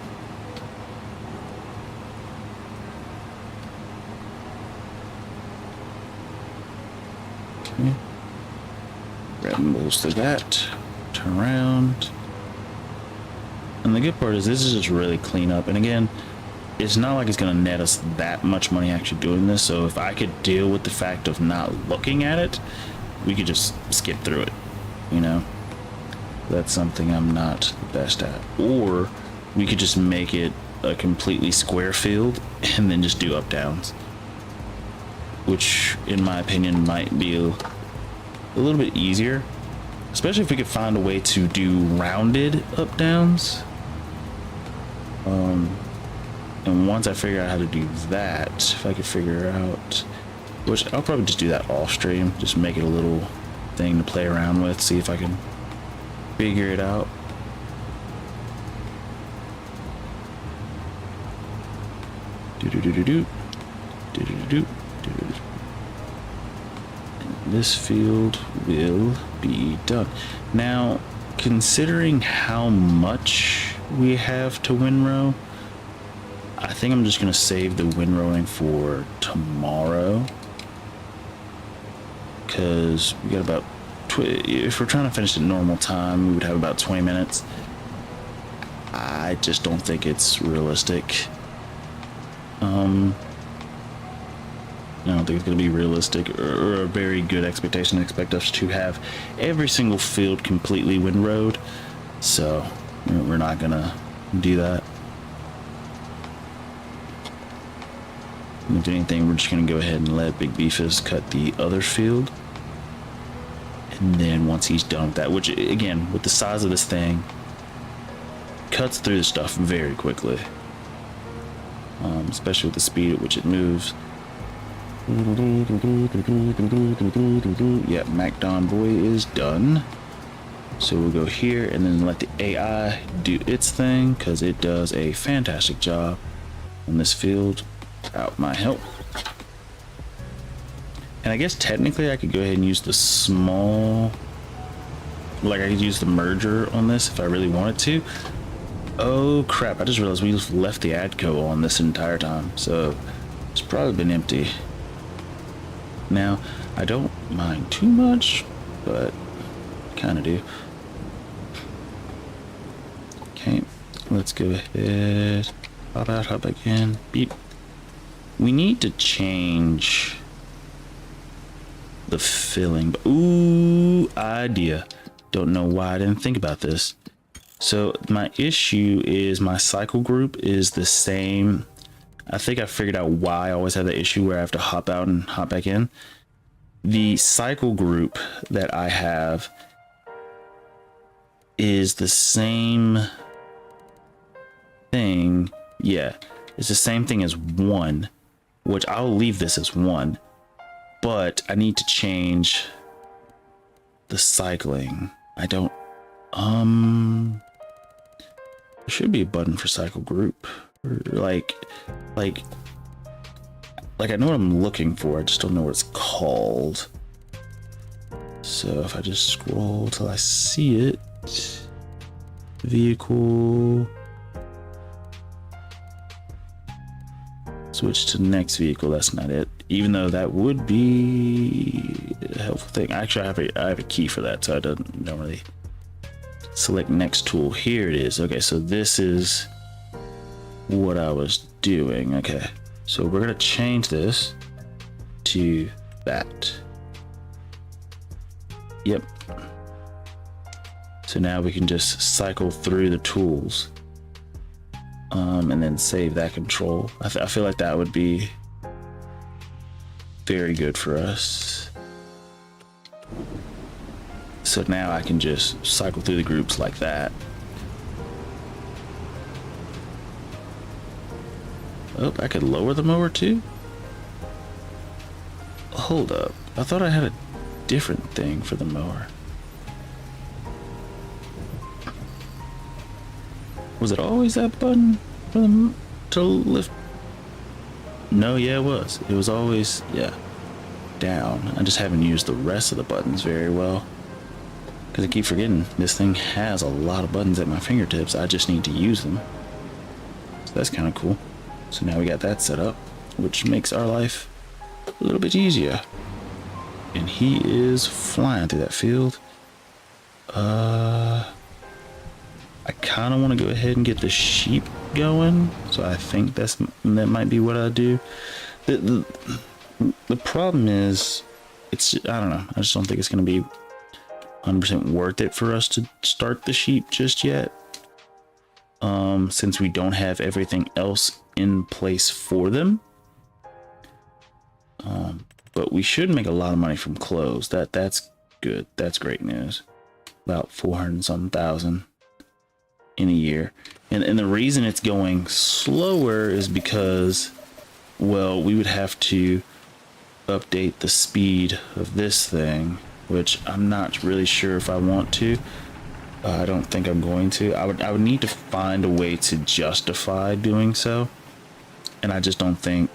Okay. Grab most of that, turn around. And the good part is this is just really clean up. And again, it's not like it's going to net us that much money actually doing this. So if I could deal with the fact of not looking at it, we could just skip through it, you know? That's something I'm not the best at. Or we could just make it a completely square field and then just do up downs, which in my opinion might be a little bit easier, especially if we could find a way to do rounded up downs. And once I figure out how to do that, if I could figure out, which I'll probably just do that off stream, just make it a little thing to play around with, see if I can figure it out. This field will be done. Now, considering how much we have to windrow, I think I'm just going to save the windrowing for tomorrow. because we got about if we're trying to finish at normal time, we would have about 20 minutes. I just don't think it's realistic. I don't think it's going to be realistic or a very good expectation to expect us to have every single field completely windrowed. So we're not going to do that. And if anything, we're just going to go ahead and let Big Beefus cut the other field. And then once he's done with that, which again, with the size of this thing, cuts through the stuff very quickly. Especially with the speed at which it moves. Yep, MacDon Boy is done. So we'll go here and then let the AI do its thing, because it does a fantastic job on this field without my help. And I guess technically I could go ahead and use the small, like I could use the merger on this if I really wanted to. Oh crap, I just realized we just left the ADCO on this entire time, so it's probably been empty. Now, I don't mind too much, but kind of do. Okay, let's go ahead. Hop out, hop back in. Beep. We need to change the filling. Ooh, idea. Don't know why I didn't think about this. So my issue is my cycle group is the same. I think I figured out why I always have the issue where I have to hop out and hop back in. The cycle group that I have is the same thing. Yeah, it's the same thing as 1, which I'll leave this as 1, but I need to change the cycling. I don't, there should be a button for cycle group. Like I know what I'm looking for, I just don't know what it's called. So if I just scroll till I see it, vehicle, switch to next vehicle. That's not it, even though that would be a helpful thing. Actually, I have a key for that, so I don't really select next tool. Here it is. Okay, so this is what I was doing. Okay, so we're gonna change this to that. Yep. So now we can just cycle through the tools, and then save that control. I feel like that would be very good for us. So now I can just cycle through the groups like that. Oh, I could lower the mower too? Hold up. I thought I had a different thing for the mower. Was it always that button for the to lift? No, yeah, it was. It was always, yeah, down. I just haven't used the rest of the buttons very well, because I keep forgetting this thing has a lot of buttons at my fingertips. I just need to use them. So that's kind of cool. So now we got that set up, which makes our life a little bit easier. And he is flying through that field. I kind of want to go ahead and get the sheep going, so I think that might be what I do. The problem is, I don't know, I just don't think it's going to be 100% worth it for us to start the sheep just yet, since we don't have everything else in place for them. But we should make a lot of money from clothes. That's good. That's great news. About 400-something thousand in a year. And the reason it's going slower is because, well, we would have to update the speed of this thing, which I'm not really sure if I want to. I don't think I'm going to. I would need to find a way to justify doing so, and I just don't think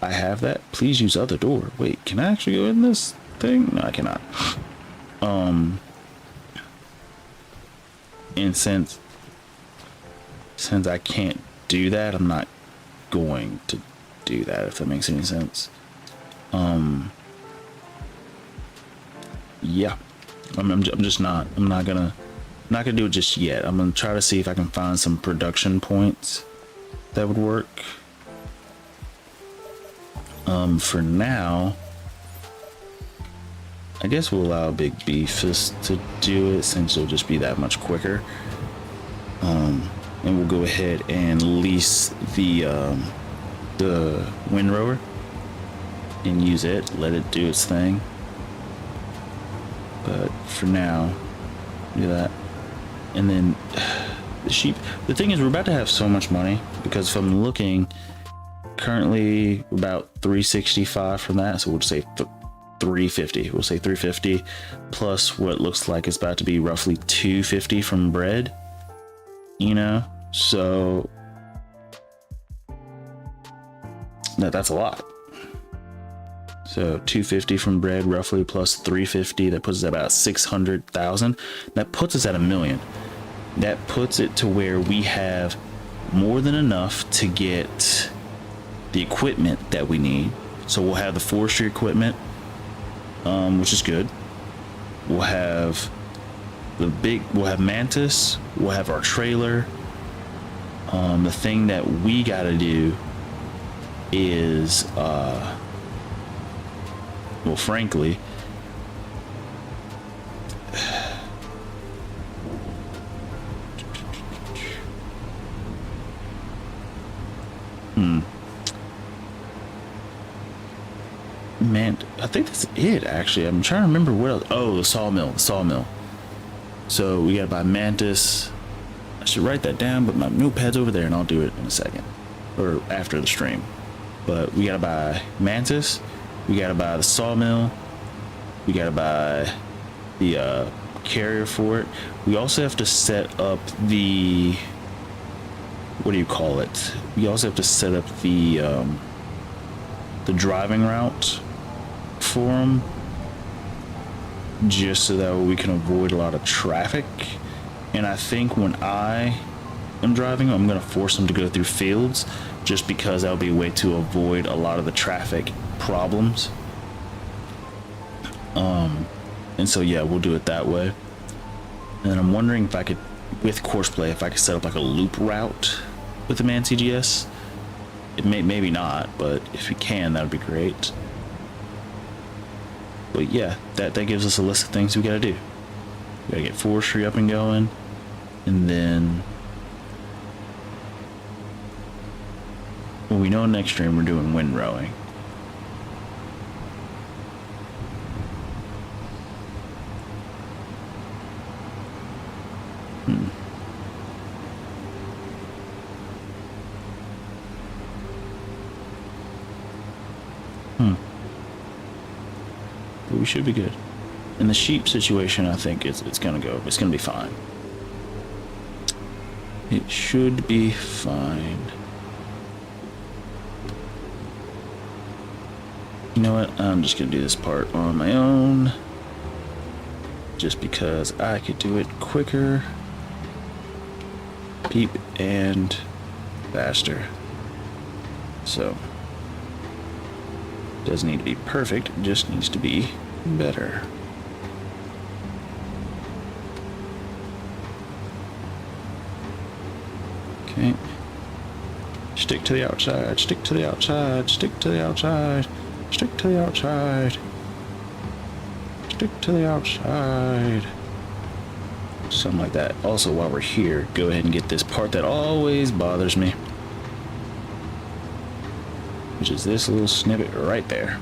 I have that. Please use other door. Wait, can I actually go in this thing? No, I cannot. And since I can't do that, I'm not going to do that, if that makes any sense. yeah, I'm just not. I'm not gonna do it just yet. I'm gonna try to see if I can find some production points that would work. For now, I guess we'll allow Big Beefus to do it since it'll just be that much quicker. And we'll go ahead and lease the windrower and use it, let it do its thing. But for now, do that. And then the sheep, the thing is, we're about to have so much money because if I'm looking, currently about 365 from that, so we'll just say 350. We'll say 350 plus what looks like it's about to be roughly 250 from bread, you know, so that's a lot. So 250 from bread roughly plus 350, that puts us at about 600,000. That puts us at $1 million. That puts it to where we have more than enough to get the equipment that we need. So we'll have the forestry equipment, which is good. We'll have we'll have Mantis, we'll have our trailer. The thing that we gotta do is well, frankly, man, I think that's it, actually. I'm trying to remember what else. Oh, the sawmill. So we gotta buy Mantis. I should write that down, but my notepad's over there and I'll do it in a second, or after the stream. But we gotta buy Mantis, we gotta buy the sawmill, we gotta buy the carrier for it. We also have to set up the, what do you call it? We also have to set up the driving route for them, just so that we can avoid a lot of traffic. And I think when I am driving, I'm gonna force them to go through fields, just because that would be a way to avoid a lot of the traffic problems. And so yeah, we'll do it that way. And then I'm wondering if I could, with Courseplay, if I could set up like a loop route with the Man CGS. It maybe not, but if you can, that would be great. But yeah, that gives us a list of things we gotta do. We gotta get forestry up and going, and then, well, we know next stream we're doing windrowing. But we should be good. In the sheep situation, I think it's gonna be fine. It should be fine. You know what? I'm just gonna do this part on my own, just because I could do it quicker, peep, and faster. So doesn't need to be perfect, it just needs to be better. Okay. Stick to the outside, stick to the outside, stick to the outside, stick to the outside, stick to the outside. Something like that. Also, while we're here, go ahead and get this part that always bothers me, which is this little snippet right there.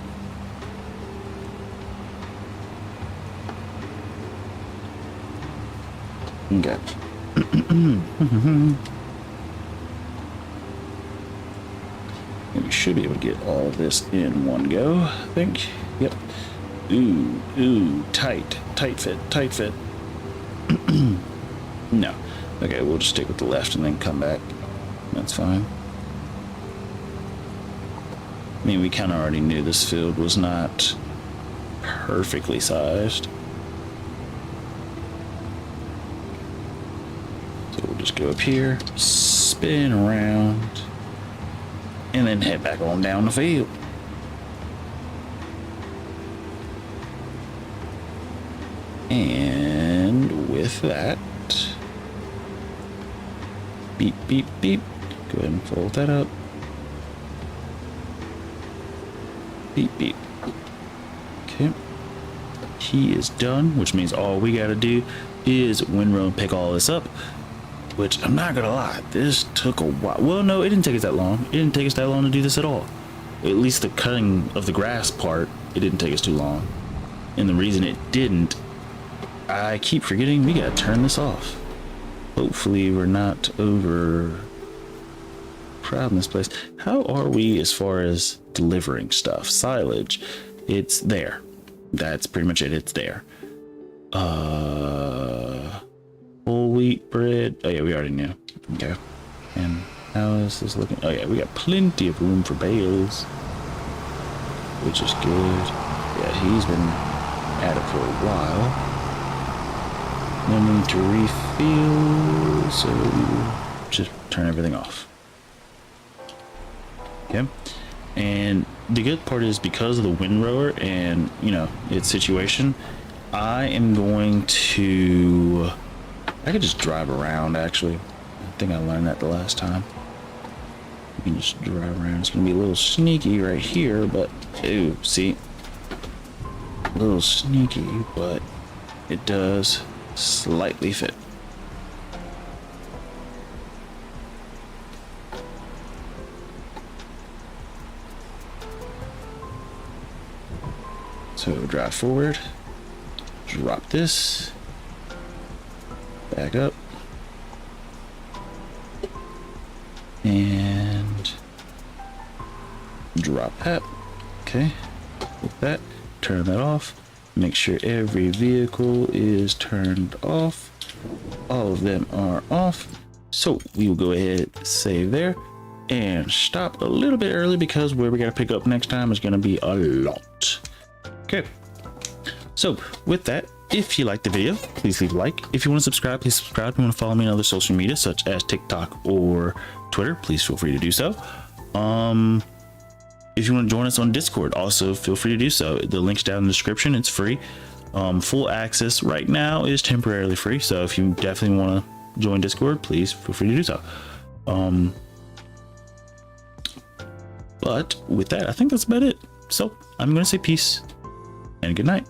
Okay. We should be able to get all of this in one go, I think. Yep. Ooh, tight fit. No. Okay, we'll just stick with the left and then come back. That's fine. I mean, we kind of already knew this field was not perfectly sized. So we'll just go up here, spin around, and then head back on down the field. And with that, beep, beep, beep. Go ahead and fold that up. Beep, beep. Okay. He is done, which means all we gotta do is windrow and pick all this up, which I'm not gonna lie, this took a while. Well, no, it didn't take us that long. It didn't take us that long to do this at all. At least the cutting of the grass part, it didn't take us too long. And the reason it didn't, I keep forgetting we gotta turn this off. Hopefully we're not over crowding this place. How are we as far as delivering stuff? Silage, it's there. That's pretty much it. It's there. Whole wheat bread. Oh yeah, we already knew. Okay. And how is this looking? Oh yeah, we got plenty of room for bales, which is good. Yeah, he's been at it for a while. No need to refill, so just turn everything off. Okay. And the good part is, because of the windrower and, you know, its situation, I am going to, I could just drive around actually. I think I learned that the last time. You can just drive around. It's gonna be a little sneaky right here, but ooh, see, a little sneaky, but it does slightly fit. So drive forward, drop this, back up, and drop that. Okay, with that, turn that off. Make sure every vehicle is turned off. All of them are off. So we will go ahead, save there, and stop a little bit early because where we gotta pick up next time is gonna be a lot. Okay, so with that, if you like the video, please leave a like. If you want to subscribe, please subscribe. If you want to follow me on other social media such as TikTok or Twitter, please feel free to do so. If you want to join us on Discord, also feel free to do so. The link's down in the description. It's free. Full access right now is temporarily free, so if you definitely want to join Discord, please feel free to do so. But with that, I think that's about it. So I'm going to say peace and good night.